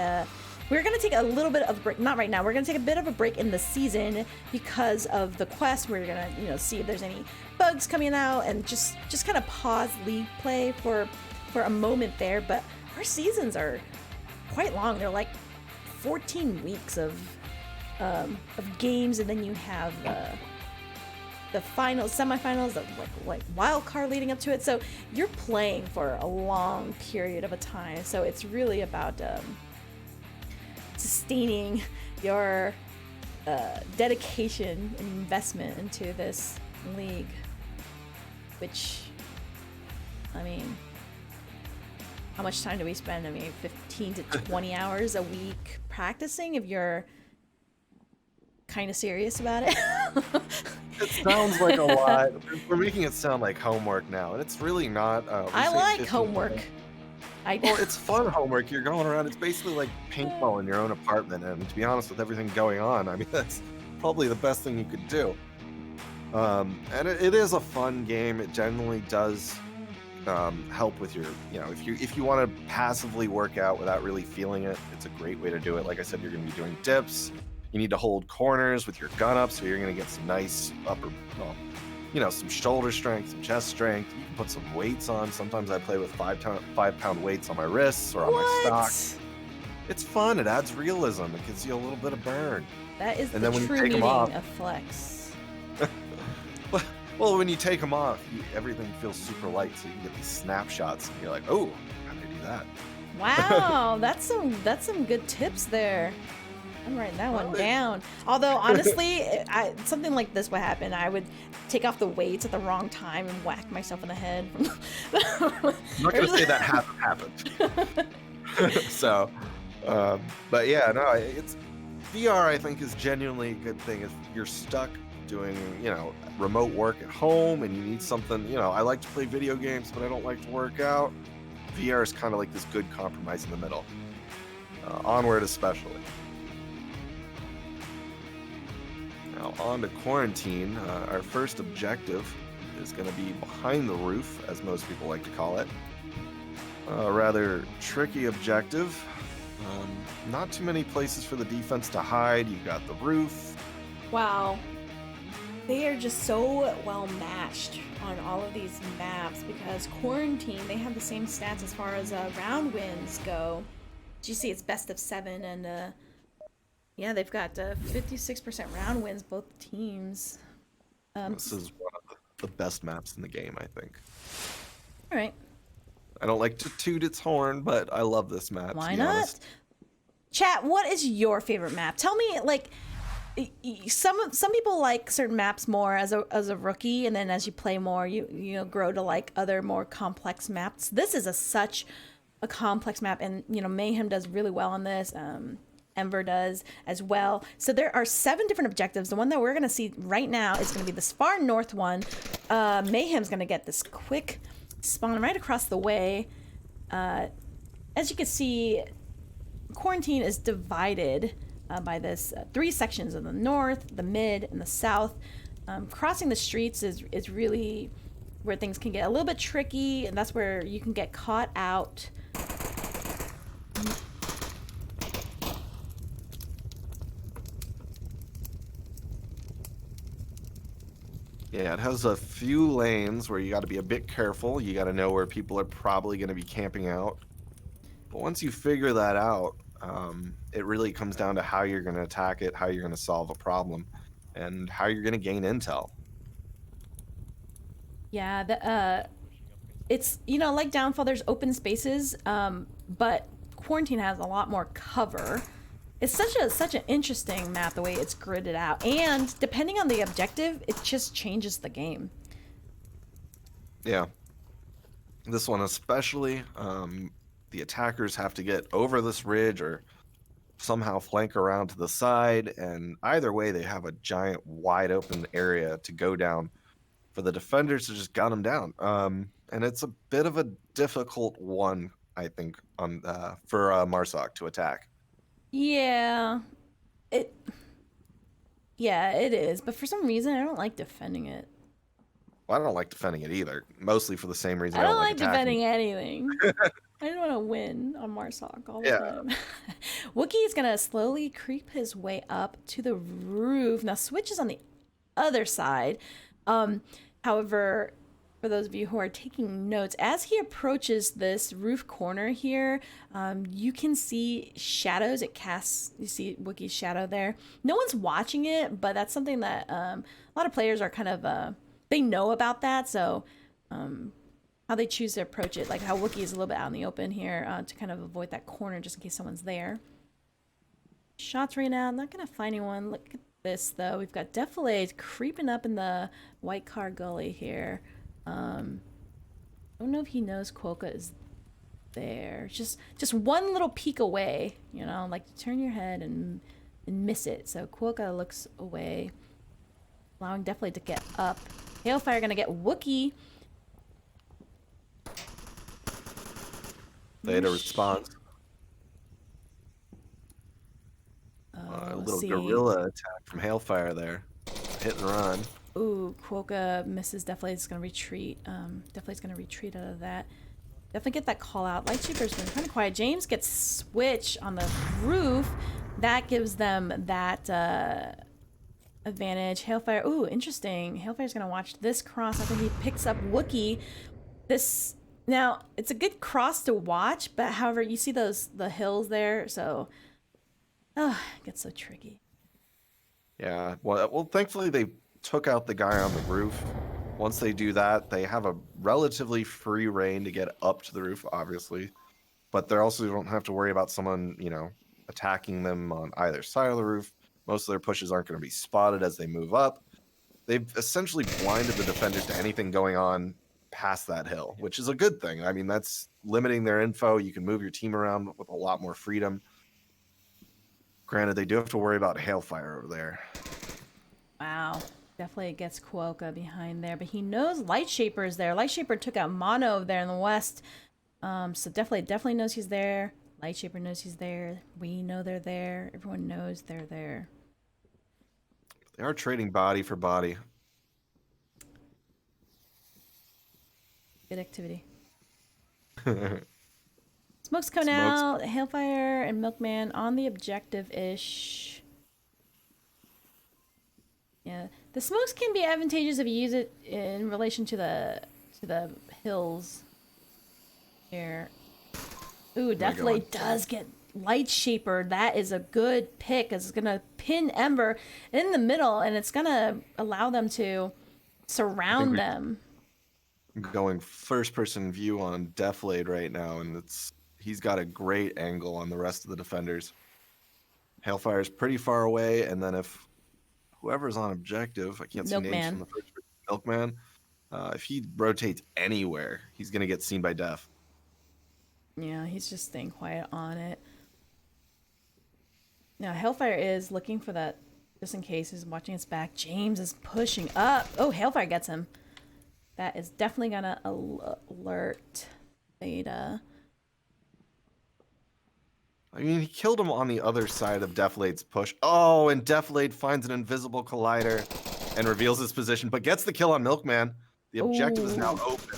we're going to take a little bit of a break. Not right now. We're going to take a bit of a break in the season because of the quest. We're going to, you know, see if there's any bugs coming out and just kind of pause league play for a moment there. But our seasons are quite long. They're like 14 weeks of games, and then you have the finals, semifinals, the like wild card leading up to it. So you're playing for a long period of a time. So it's really about sustaining your dedication and investment into this league, which, I mean, how much time do we spend? I mean, 15 to 20 hours a week practicing if you're kind of serious about it. It sounds like a lot. We're making it sound like homework now, and it's really not. I like homework. Well, it's fun homework. You're going around. It's basically like paintball in your own apartment, and to be honest, with everything going on, I mean, that's probably the best thing you could do. And it is a fun game. It generally does help with your, if you want to passively work out without really feeling it, it's a great way to do it. Like I said, you're going to be doing dips. You need to hold corners with your gun up, so you're going to get some nice some shoulder strength, some chest strength. You can put some weights on. Sometimes I play with 5-pound weights on my wrists or on my stock. It's fun. It adds realism. It gives you a little bit of burn. That is and the then when true you take meaning them off, of flex. well, when you take them off, everything feels super light, so you can get these snapshots, and you're like, oh, how did I do that? Wow, that's some good tips there. I'm writing that one down. Although honestly, something like this would happen. I would take off the weights at the wrong time and whack myself in the head. I'm not gonna say that happened. So, but yeah, no, it's VR. I think is genuinely a good thing. If you're stuck doing, remote work at home and you need something, I like to play video games, but I don't like to work out. VR is kind of like this good compromise in the middle. Onward especially. Now on to quarantine. Our first objective is going to be behind the roof, as most people like to call it. A rather tricky objective. Not too many places for the defense to hide. You've got the roof. Wow. They are just so well matched on all of these maps because quarantine, they have the same stats as far as round wins go. Did you see it's best of 7 and yeah, they've got 56% round wins, both teams. This is one of the best maps in the game, I think. All right. I don't like to toot its horn, but I love this map. Why not? Chat, what is your favorite map? Tell me, like, some people like certain maps more as a rookie, and then as you play more, you grow to like other more complex maps. This is such a complex map, and Mayhem does really well on this. Ember does as well. So there are 7 different objectives. The one that we're going to see right now is going to be this far north one. Mayhem's going to get this quick spawn right across the way. As you can see, quarantine is divided by this 3 sections of the north, the mid, and the south. Crossing the streets is really where things can get a little bit tricky, and that's where you can get caught out. Yeah, it has a few lanes where you got to be a bit careful. You got to know where people are probably going to be camping out. But once you figure that out, it really comes down to how you're going to attack it, how you're going to solve a problem, and how you're going to gain intel. Yeah, it's, like Downfall, there's open spaces, but Quarantine has a lot more cover. It's such an interesting map, the way it's gridded out, and depending on the objective, it just changes the game. Yeah. This one especially, the attackers have to get over this ridge or somehow flank around to the side, and either way they have a giant wide open area to go down for the defenders to just gun them down. And it's a bit of a difficult one, I think, for Marsoc to attack. Yeah, it is, but for some reason I don't like defending it. Well, I don't like defending it either, mostly for the same reason I don't like attacking. defending anything. I just want to win on Marsoc all the time. Wookie is gonna slowly creep his way up to the roof. Now Switch is on the other side. However, for those of you who are taking notes, as he approaches this roof corner here, you can see shadows. It casts, you see Wookie's shadow there. No one's watching it, but that's something that a lot of players are kind of, they know about that. So how they choose to approach it, like how Wookie is a little bit out in the open here to kind of avoid that corner just in case someone's there. Shots right now, I'm not going to find anyone. Look at this though. We've got Defilade creeping up in the white car gully here. I don't know if he knows Quokka is there. Just one little peek away, like turn your head and and miss it. So Quokka looks away, allowing Definitely to get up. Hailfire gonna get Wookie. Theta responds. A Let's little see. gorilla attack from Hailfire there. Hit and run. Ooh, Quokka misses. Definitely is gonna retreat. Definitely is gonna retreat out of that. Definitely get that call out. Lightshaper's been kind of quiet. James gets switch on the roof. That gives them that advantage. Hailfire. Ooh, interesting. Hailfire's gonna watch this cross. I think he picks up Wookie. This now it's a good cross to watch, but however, you see the hills there, so it gets so tricky. Yeah. Well, thankfully they took out the guy on the roof. Once they do that, they have a relatively free reign to get up to the roof, obviously. But they also don't have to worry about someone, you know, attacking them on either side of the roof. Most of their pushes aren't going to be spotted as they move up. They've essentially blinded the defenders to anything going on past that hill, which is a good thing. I mean, that's limiting their info. You can move your team around with a lot more freedom. Granted, they do have to worry about Hailfire over there. Wow. Definitely gets Quokka behind there, but he knows Lightshaper is there. Lightshaper took out Mono there in the west. So definitely knows he's there. Lightshaper knows he's there. We know they're there. Everyone knows they're there. They are trading body for body. Good activity. Smoke's coming out. Hailfire and Milkman on the objective-ish. Yeah, the smokes can be advantageous if you use it in relation to the hills. Here. Ooh, definitely does get Lightshaper. That is a good pick. It's gonna pin Ember in the middle, and it's gonna allow them to surround them. Going first-person view on Deflade right now, and he's got a great angle on the rest of the defenders. Hailfire's pretty far away, and then if whoever's on objective, I can't see names from the first person, Milkman, if he rotates anywhere, he's gonna get seen by Def. Yeah, he's just staying quiet on it. Now, Hailfire is looking for that, just in case he's watching his back. James is pushing up. Oh, Hailfire gets him. That is definitely gonna alert Theta. I mean, he killed him on the other side of Deflade's push. Oh, and Deflade finds an invisible collider and reveals his position, but gets the kill on Milkman. The objective is now open.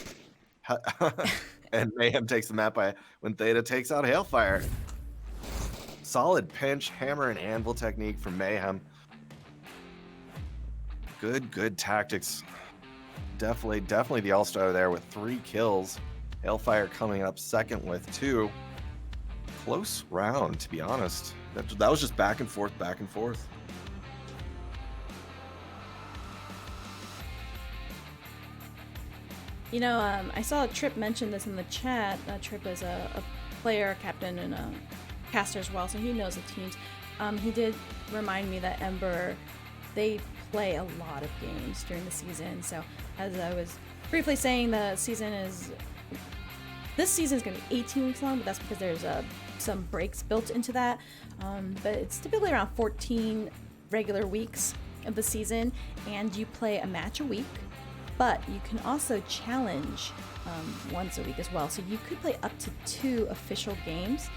And Mayhem takes the map by when Theta takes out Hailfire. Solid pinch, hammer, and anvil technique from Mayhem. Good tactics. Definitely the all-star there with 3 kills. Hailfire coming up second with 2. Close round, to be honest. That was just back and forth. You know, I saw Trip mention this in the chat. Trip is a player, captain, and a caster as well, so he knows the teams. He did remind me that Ember, they play a lot of games during the season. So as I was briefly saying, this season is going to be 18 weeks long, but that's because there's some breaks built into that. But it's typically around 14 regular weeks of the season, and you play a match a week. But you can also challenge once a week as well. So you could play up to 2 official games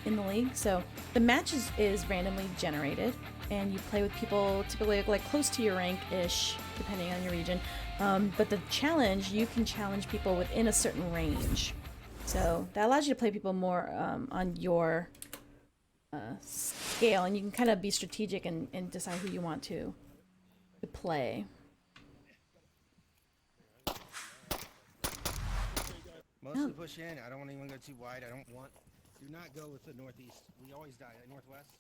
in the league. So the match is randomly generated, and you play with people typically like close to your rank-ish, depending on your region. But the challenge, you can challenge people within a certain range. So that allows you to play people more on your scale, and you can kind of be strategic and decide who you want to play. Mostly push in. I don't want anyone to go too wide. Do not go with the northeast. We always die. Northwest.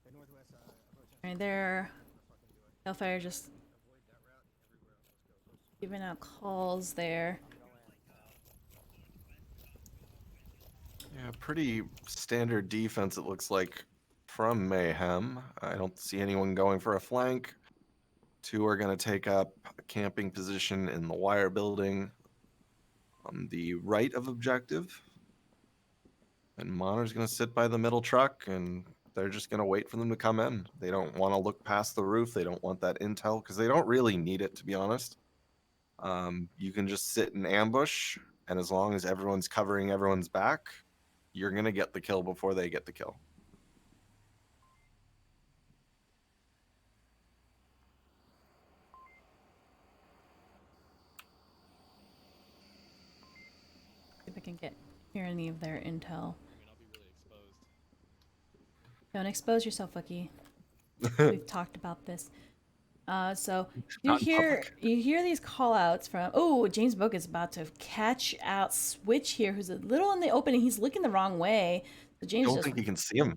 The northwest approach. Right there. Hellfire just giving out calls there. Yeah, pretty standard defense, it looks like, from Mayhem. I don't see anyone going for a flank. 2 are going to take up a camping position in the wire building on the right of objective. And Monor's going to sit by the middle truck, and They're just going to wait for them to come in. They don't want to look past the roof. They don't want that intel because they don't really need it, to be honest. You can just sit in ambush, and as long as everyone's covering everyone's back, you're going to get the kill before they get the kill. If I can hear any of their intel. Don't expose yourself, Wookie. We've talked about this. So you hear these call outs from James Book is about to catch out Switch here, who's a little in the opening. He's looking the wrong way. So James don't think he can see him.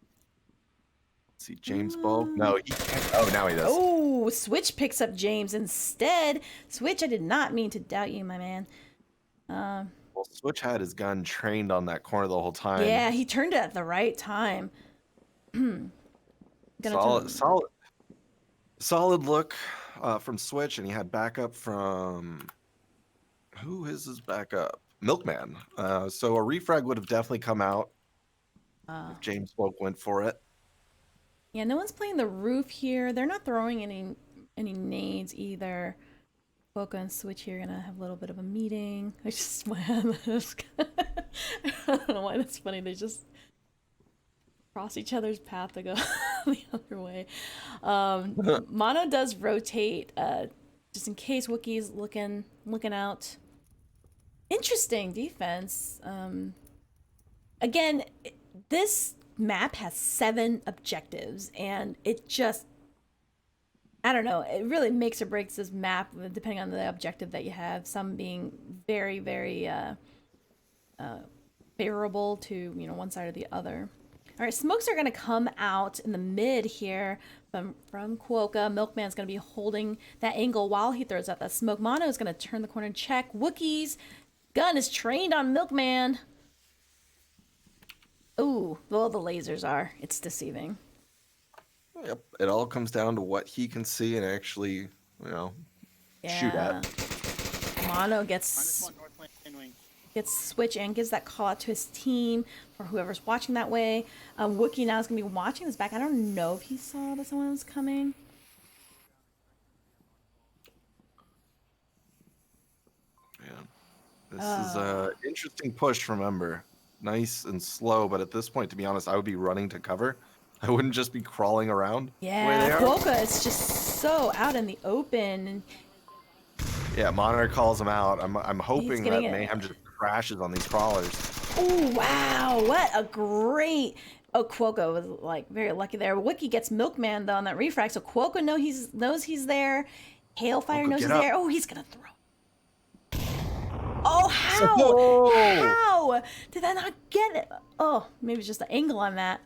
See James Book? No, he can't. Oh, now he does. Oh, Switch picks up James instead. Switch, I did not mean to doubt you, my man. Well, Switch had his gun trained on that corner the whole time. Yeah, he turned it at the right time. Solid look from Switch, and he had backup from who is his backup? Milkman. So a refrag would have definitely come out if James Boak went for it. Yeah, no one's playing the roof here. They're not throwing any nades either. Boca and Switch here are gonna have a little bit of a meeting. I just I don't know why that's funny. They just cross each other's path to go the other way. Mono does rotate just in case Wookiee's looking out. Interesting defense. Again, this map has 7 objectives, and it just, I don't know, it really makes or breaks this map depending on the objective that you have. Some being very, very favorable to one side or the other. All right, smokes are going to come out in the mid here from Quokka. Milkman's going to be holding that angle while he throws out that smoke. Mono is going to turn the corner and check. Wookiee's gun is trained on Milkman. Ooh, well, the lasers are. It's deceiving. Yep, it all comes down to what he can see and actually, shoot at. Mono gets Switch and gives that call out to his team or whoever's watching that way. Wookiee now is going to be watching this back. I don't know if he saw that someone was coming. Yeah, this is an interesting push from Ember. Nice and slow, but at this point, to be honest, I would be running to cover. I wouldn't just be crawling around. Yeah, Quokka is just so out in the open. Yeah, Monitor calls him out. I'm hoping that Mayhem just crashes on these crawlers. Oh, wow. What a great... Oh, Quokka was, like, very lucky there. Wookiee gets Milkman, though, on that refrag, so Quokka knows he's there. Hailfire knows he's there. Oh, he's going to throw. Oh, how? How? Did I not get it? Oh, maybe it's just the angle on that.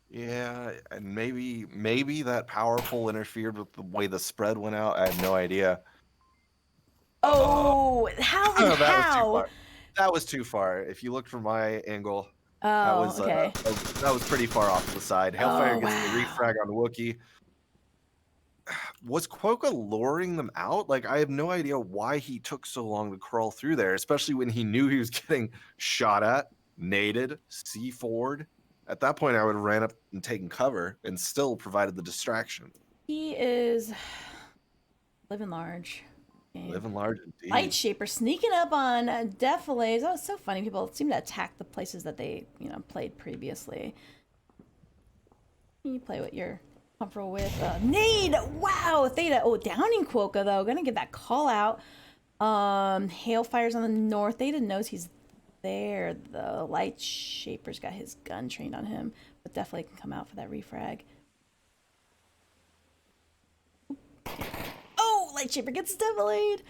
Yeah, and maybe that powerful interfered with the way the spread went out. I have no idea. Oh, how? Oh, how? That was too far. If you looked from my angle, that was pretty far off to the side. Hailfire gets the refrag on Wookiee. Was Quokka luring them out? Like, I have no idea why he took so long to crawl through there, especially when he knew he was getting shot at, naded, C4'd. At that point, I would have ran up and taken cover and still provided the distraction. He is living large. Living large indeed. Light Shaper sneaking up on Defilays. Oh, it's so funny. People seem to attack the places that they, played previously. You play what you're comfortable with. Nade! Wow! Theta. Oh, downing Quokka, though. Gonna give that call out. Hailfire's on the north. Theta knows he's there. The Light Shaper's got his gun trained on him, but definitely can come out for that refrag. Oh, Light Shaper gets Defilayed.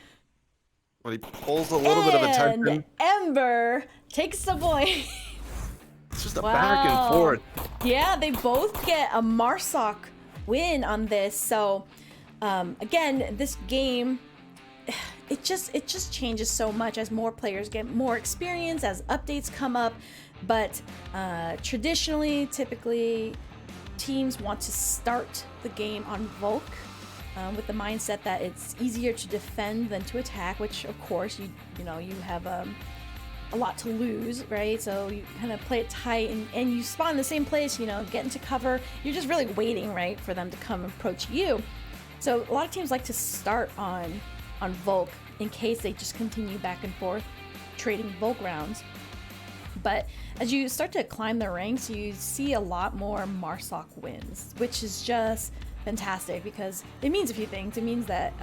But he pulls a little bit of attention. Ember takes the point. It's just a back and forth. Yeah, they both get a Marsoc win on this. So, again, this game, it just changes so much as more players get more experience, as updates come up. But traditionally, typically, teams want to start the game on Volk with the mindset that it's easier to defend than to attack. Which, of course, you have a lot to lose, right? So you kind of play it tight, and you spawn in the same place, you know, get into cover. You're just really waiting, right, for them to come approach you. So a lot of teams like to start on Volk in case they just continue back and forth trading Volk rounds. But as you start to climb the ranks, you see a lot more Marsoc wins, which is just fantastic because it means a few things. It means that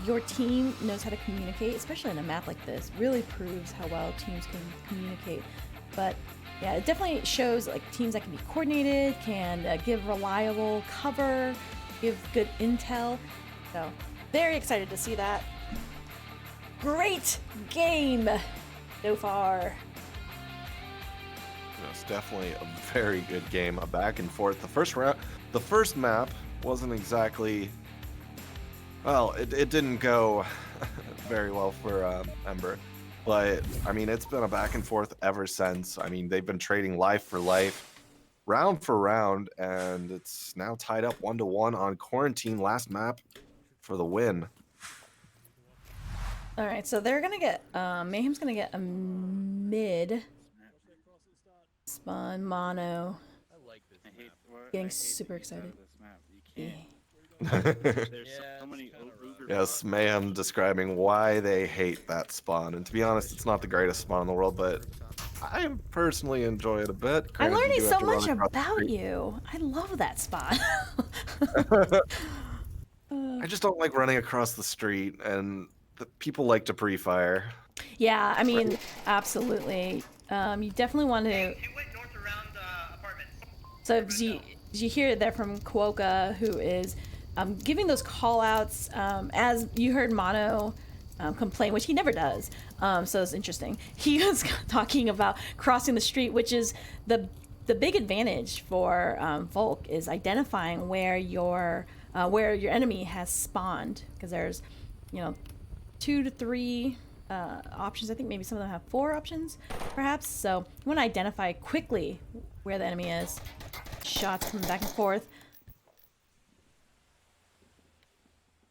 your team knows how to communicate, especially in a map like this. Really proves how well teams can communicate. But yeah, it definitely shows like teams that can be coordinated, can give reliable cover, give good intel. So very excited to see that. Great game so far. It's definitely a very good game, a back and forth. The first map wasn't exactly, well, it didn't go very well for Ember, but I mean, it's been a back and forth ever since. I mean, they've been trading life for life, round for round, and it's now tied up 1-1 on Quarantine, last map for the win. All right, so they're gonna get Mayhem's gonna get a mid spawn mono. Getting super excited. Yes, Mayhem describing why they hate that spawn, and to be honest, it's not the greatest spawn in the world, but I personally enjoy it a bit. I'm Granted, learning you do so have to run much across the about street. you. I love that spawn. I just don't like running across the street, and people like to pre-fire. Yeah, I mean, absolutely. You definitely want to. So as you hear there from Kuoka, who is giving those call-outs, as you heard Mono complain, which he never does. So it's interesting. He was talking about crossing the street, which is the big advantage for Volk is identifying where your enemy has spawned, because there's 2 to 3 options. I think maybe some of them have 4 options, perhaps. So you want to identify quickly where the enemy is. Shots coming back and forth.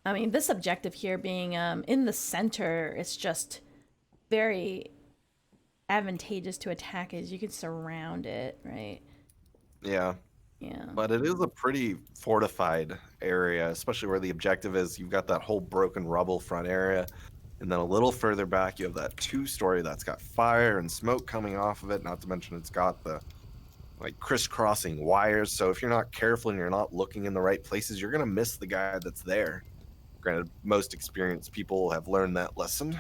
I mean, this objective here being in the center, it's just very advantageous to attack, as you can surround it, right? Yeah. Yeah. But it is a pretty fortified area, especially where the objective is. You've got that whole broken rubble front area. And then a little further back, you have that 2-story that's got fire and smoke coming off of it. Not to mention it's got the like crisscrossing wires. So if you're not careful and you're not looking in the right places, you're going to miss the guy that's there. Granted, most experienced people have learned that lesson.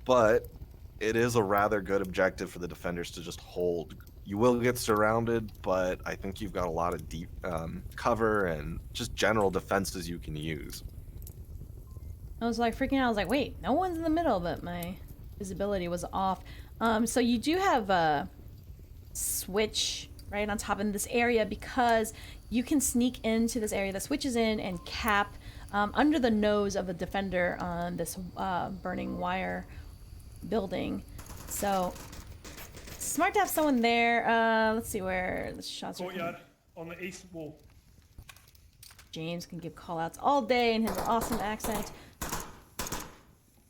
But it is a rather good objective for the defenders to just hold. You will get surrounded, but I think you've got a lot of deep cover and just general defenses you can use. I was like freaking out. I was like, wait, no one's in the middle, but my visibility was off. So you do have a switch right on top in this area, because you can sneak into this area. The switch is in and cap under the nose of the defender on this burning wire building. So smart to have someone there. Let's see where the shots are Courtyard on the east wall. James can give call-outs all day in his awesome accent.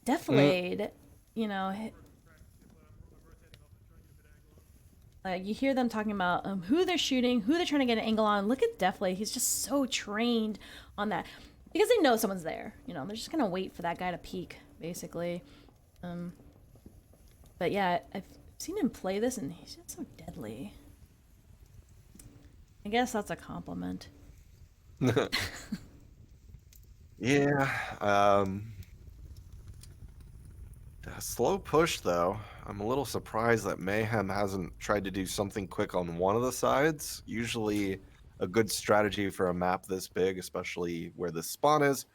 Deflade, like you hear them talking about who they're shooting, who they're trying to get an angle on. Look at Deflade; he's just so trained on that, because they know someone's there. They're just gonna wait for that guy to peek, basically. But yeah, I've seen him play this, and he's just so deadly. I guess that's a compliment. Yeah. Slow push, though. I'm a little surprised that Mayhem hasn't tried to do something quick on one of the sides. Usually a good strategy for a map this big, especially where the spawn is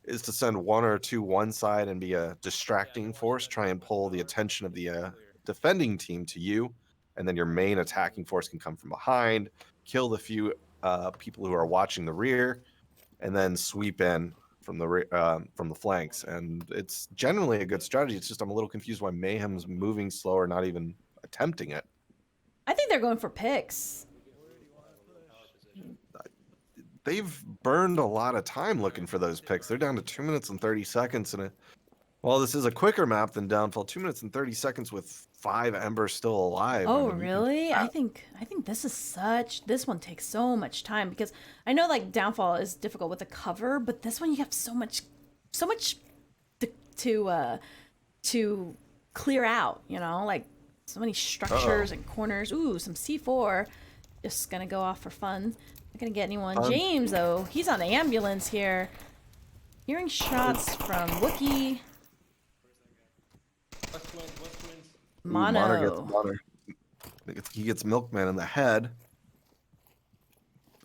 to send 1 or 2 one side and be a distracting force, try and pull the attention of the defending team to you, and then your main attacking force can come from behind, kill the few people who are watching the rear, and then sweep in from the flanks. And it's generally a good strategy. It's just I'm a little confused why Mayhem's moving slower, not even attempting it. I think they're going for picks. They've burned a lot of time looking for those picks. They're down to 2 minutes and 30 seconds, and Well, this is a quicker map than Downfall. 2 minutes and 30 seconds with 5 Embers still alive. Oh, I mean, really? I think this one takes so much time because I know like Downfall is difficult with the cover, but this one you have so much to clear out, you know, like so many structures and corners. Ooh, some C4 just gonna go off for fun. Not gonna get anyone. James though, he's on the ambulance here. Hearing shots from Wookie. Mono. Mono gets He gets Milkman in the head,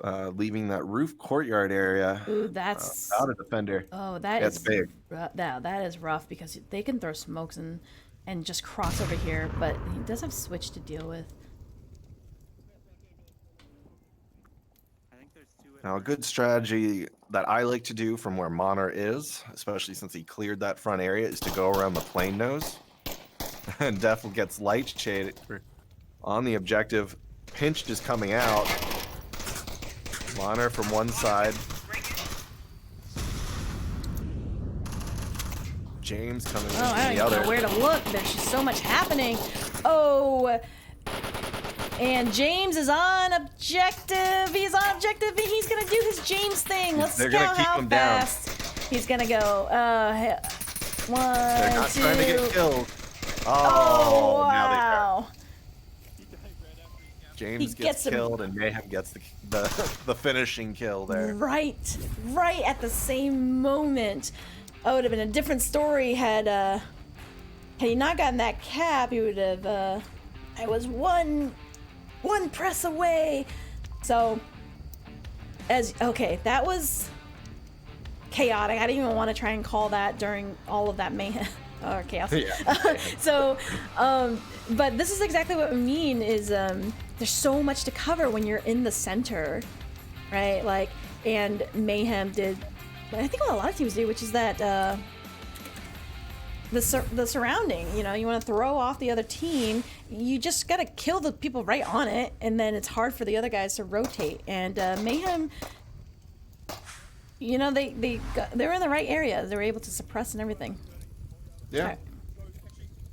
leaving that roof courtyard area. Ooh, that's without a defender. Oh, that It's is big. That is rough because they can throw smokes and just cross over here, but he does have switch to deal with. Now, a good strategy that I like to do from where Monar is, especially since he cleared that front area, is to go around the plane nose. And Def gets light shade on the objective. Pinched is coming out. Monar from one side. James coming in Oh, I from don't the even other. know where to look. There's just so much happening. Oh, and James is on objective. He's on objective, and he's gonna do his James thing. Let's They're gonna scout keep how him down. fast he's gonna go. One, They're not two. trying to get killed. Oh, now they are. wow. James He gets gets him. killed, and Mayhem gets the finishing kill there. Right at the same moment. Oh, it would have been a different story had he not gotten that cap. He would have. I was one press away. So, that was chaotic. I didn't even want to try and call that during all of that mayhem or chaos. Yeah. So, but this is exactly what we mean is there's so much to cover when you're in the center, right? Like, and Mayhem did, I think what a lot of teams do, which is that the surrounding, you know, you want to throw off the other team, you just gotta kill the people right on it, and then it's hard for the other guys to rotate. And Mayhem, you know, they were in the right area. They were able to suppress and everything. Yeah. Right.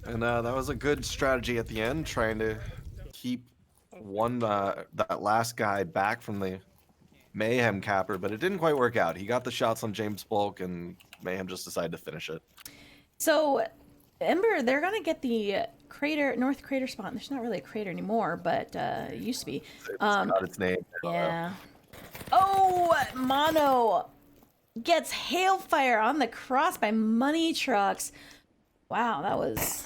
And that was a good strategy at the end, trying to keep that last guy back from the Mayhem capper, but it didn't quite work out. He got the shots on James Bulk, and Mayhem just decided to finish it. So, Ember, they're gonna get the North Crater spot. There's not really a crater anymore, but it used to be. It's got its name. Yeah. Oh, Mono gets hailfire on the cross by money trucks. Wow, that was.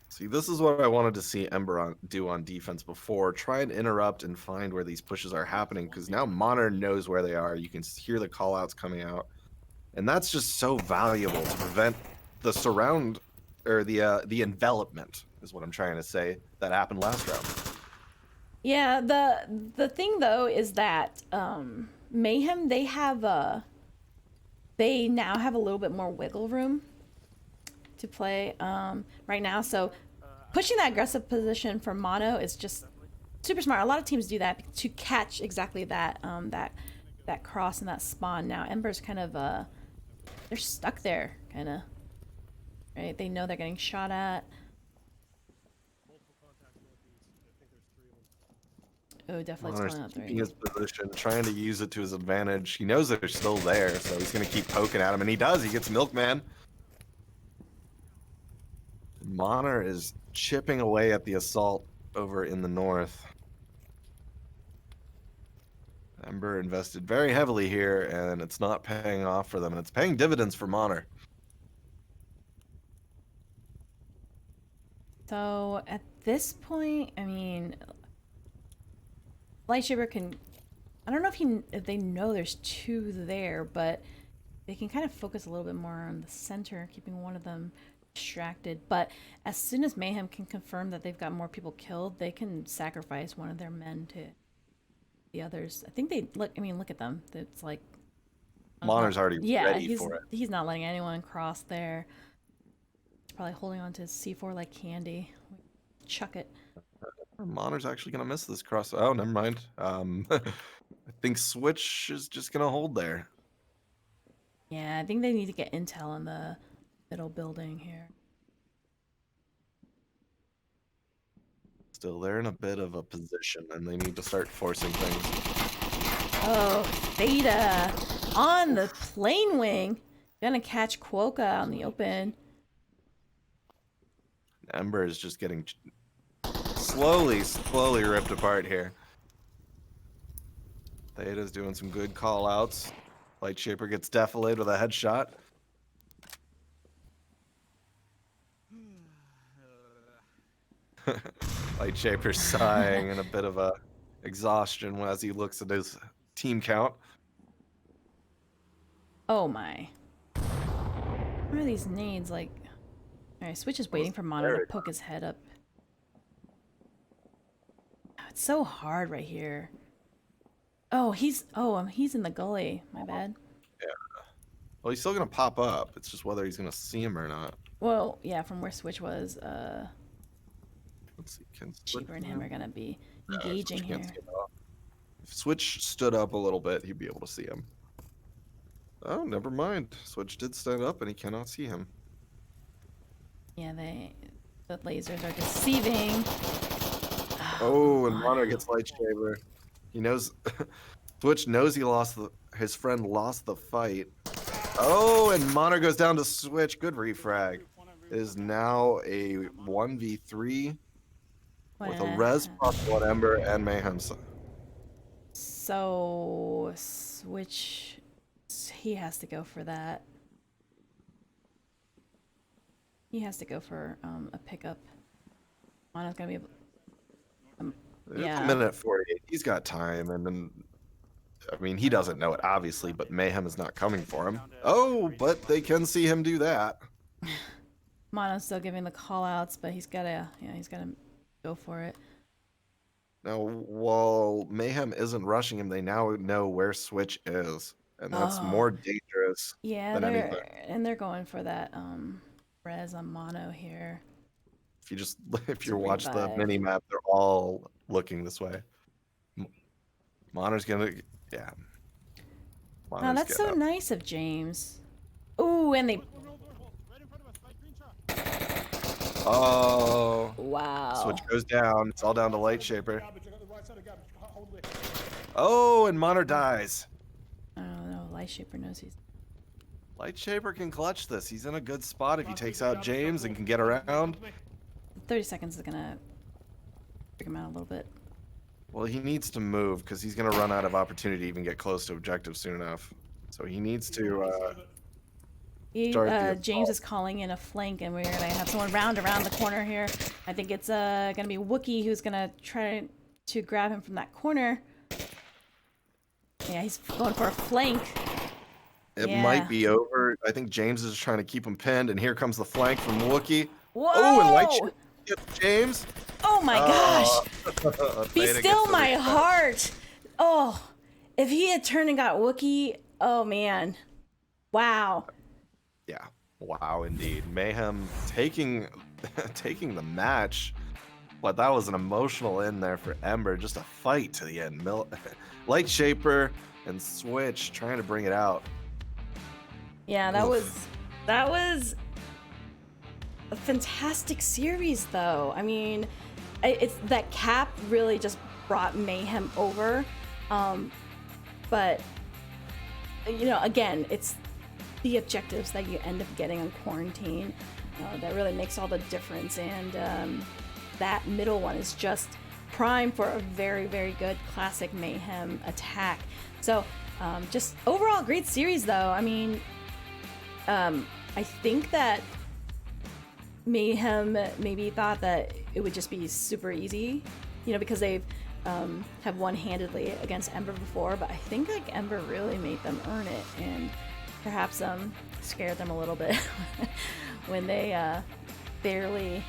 See, this is what I wanted to see Ember do on defense before. Try and interrupt and find where these pushes are happening, because now Monar knows where they are. You can hear the callouts coming out, and that's just so valuable to prevent the surround or the envelopment is what I'm trying to say that happened last round. Yeah, the thing though is that Mayhem, they now have a little bit more wiggle room to play right now. So pushing that aggressive position for Mono is just super smart. A lot of teams do that to catch exactly that that cross and that spawn. Now Ember's kind of they're stuck there, kind of. Right? They know they're getting shot at. Oh, definitely Monar's calling out keeping three. his position, trying to use it to his advantage. He knows that they're still there, so he's going to keep poking at him, and he does. He gets Milkman. Monar is chipping away at the assault over in the north. Ember invested very heavily here, and it's not paying off for them, and it's paying dividends for Monar. So at this point, I mean, Lightsaber can. I don't know if they know there's two there, but they can kind of focus a little bit more on the center, keeping one of them distracted. But as soon as Mayhem can confirm that they've got more people killed, they can sacrifice one of their men to the others. I think they look. I mean, look at them. It's like Monar's already ready for it. He's not letting anyone cross there. He's probably holding on to his C4 like candy. Chuck it. Monar's actually going to miss this cross. Oh, never mind. I think Switch is just going to hold there. Yeah, I think they need to get intel on the middle building here. Still, they're in a bit of a position, and they need to start forcing things. Oh, Theta on the plane wing. Gonna catch Quokka out in the open. Ember is just getting slowly ripped apart here. Theta's doing some good call outs. Light Shaper gets defilated with a headshot. Light Shaper sighing in a bit of a exhaustion as he looks at his team count. Oh my. What are these nades like? Alright, Switch is waiting for Mono to poke his head up. Oh, it's so hard right here. Oh, he's in the gully. My bad. Yeah. Well, he's still gonna pop up. It's just whether he's gonna see him or not. Well, yeah, from where Switch was, Let's see. Can Cheaper and him are gonna be engaging Switch here. can't see him at all. If Switch stood up a little bit, he'd be able to see him. Oh, never mind. Switch did stand up and he cannot see him. Yeah, the lasers are deceiving. Oh, and Mono gets Light Shaper. He knows Switch knows he lost his friend lost the fight. Oh, and Mono goes down to Switch. Good refrag. It is now a 1v3 with a res possible at Ember and Mayhem. So Switch, he has to go for that. He has to go for a pickup. Mono's gonna be able. It's a minute 48. He's got time, and then I mean he doesn't know it obviously, but Mayhem is not coming for him. Oh, but they can see him do that. Mono's still giving the call outs, but he's gotta go for it. Now, while Mayhem isn't rushing him, they now know where Switch is, and that's more dangerous than anything. And they're going for that res on Mono here. If you watch the mini map, they're all looking this way. Mono's gonna, yeah. Oh, that's so nice of James. Ooh, and they. Oh. Wow. Switch goes down. It's all down to Light Shaper. Oh, and Mono dies. I don't know. Light Shaper knows he's. Light Shaper can clutch this. He's in a good spot if he takes out James and can get around. 30 seconds is gonna freak him out a little bit. Well, he needs to move because he's gonna run out of opportunity to even get close to objective soon enough. So he needs to. James is calling in a flank, and we're gonna have someone round around the corner here. I think it's gonna be Wookie who's gonna try to grab him from that corner. Yeah, he's going for a flank. It might be over. I think James is trying to keep him pinned, and here comes the flank from Wookie. Whoa! Oh, and Light Shaper gets James. Oh my gosh! Be still my heart. Oh, if he had turned and got Wookie, oh man, wow. Yeah, wow, indeed. Mayhem taking the match, but that was an emotional end there for Ember. Just a fight to the end. Light Shaper and Switch trying to bring it out. Yeah, that was a fantastic series, though. I mean, it's that cap really just brought Mayhem over. But you know, again, it's the objectives that you end up getting on quarantine that really makes all the difference. And that middle one is just prime for a very, very good classic Mayhem attack. So just overall great series, though. I mean, I think that Mayhem maybe thought that it would just be super easy, you know, because they've have won handedly against Ember before, but I think like Ember really made them earn it, and perhaps scared them a little bit when they barely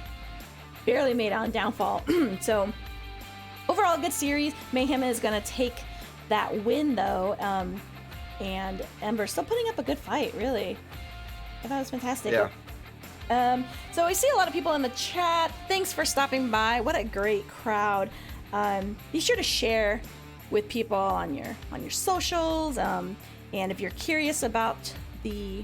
made on downfall. So overall, good series. Mayhem is gonna take that win though, and Ember still putting up a good fight. Really, I thought it was fantastic. Yeah. So I see a lot of people in the chat. Thanks for stopping by. What a great crowd. Be sure to share with people on your socials. And if you're curious about the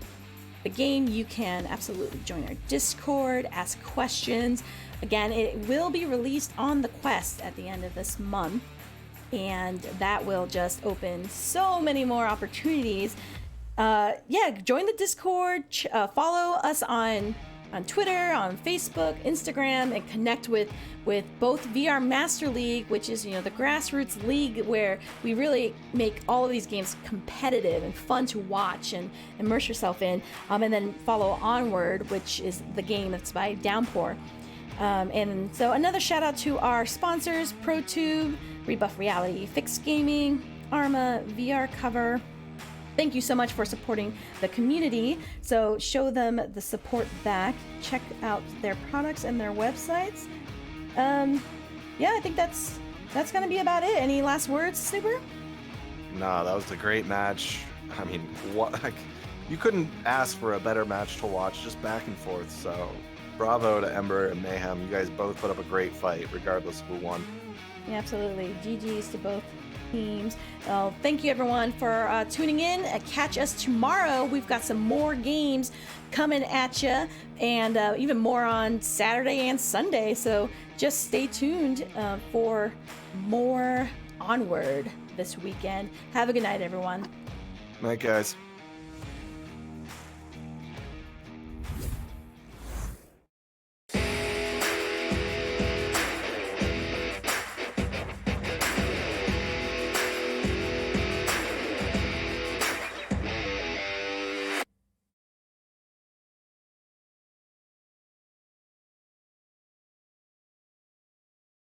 the game, you can absolutely join our Discord, ask questions. Again, it will be released on the Quest at the end of this month, and that will just open so many more opportunities. Yeah, join the Discord, follow us on Twitter, on Facebook, Instagram, and connect with both VR Master League, which is, the grassroots league where we really make all of these games competitive and fun to watch and immerse yourself in, and then follow Onward, which is the game that's by Downpour. And so another shout out to our sponsors, ProTube, Rebuff Reality, Fixed Gaming, Arma, VR Cover. Thank you so much for supporting the community. So show them the support back. Check out their products and their websites. Yeah, I think that's gonna be about it. Any last words, Snooper? No, that was a great match. I mean, what? Like, you couldn't ask for a better match to watch, just back and forth. So, bravo to Ember and Mayhem. You guys both put up a great fight, regardless of who won. Yeah, absolutely. GG's to both teams. Well, thank you everyone for tuning in. Catch us tomorrow. We've got some more games coming at you, and even more on Saturday and Sunday. So just stay tuned for more Onward this weekend. Have a good night, everyone. Night, guys.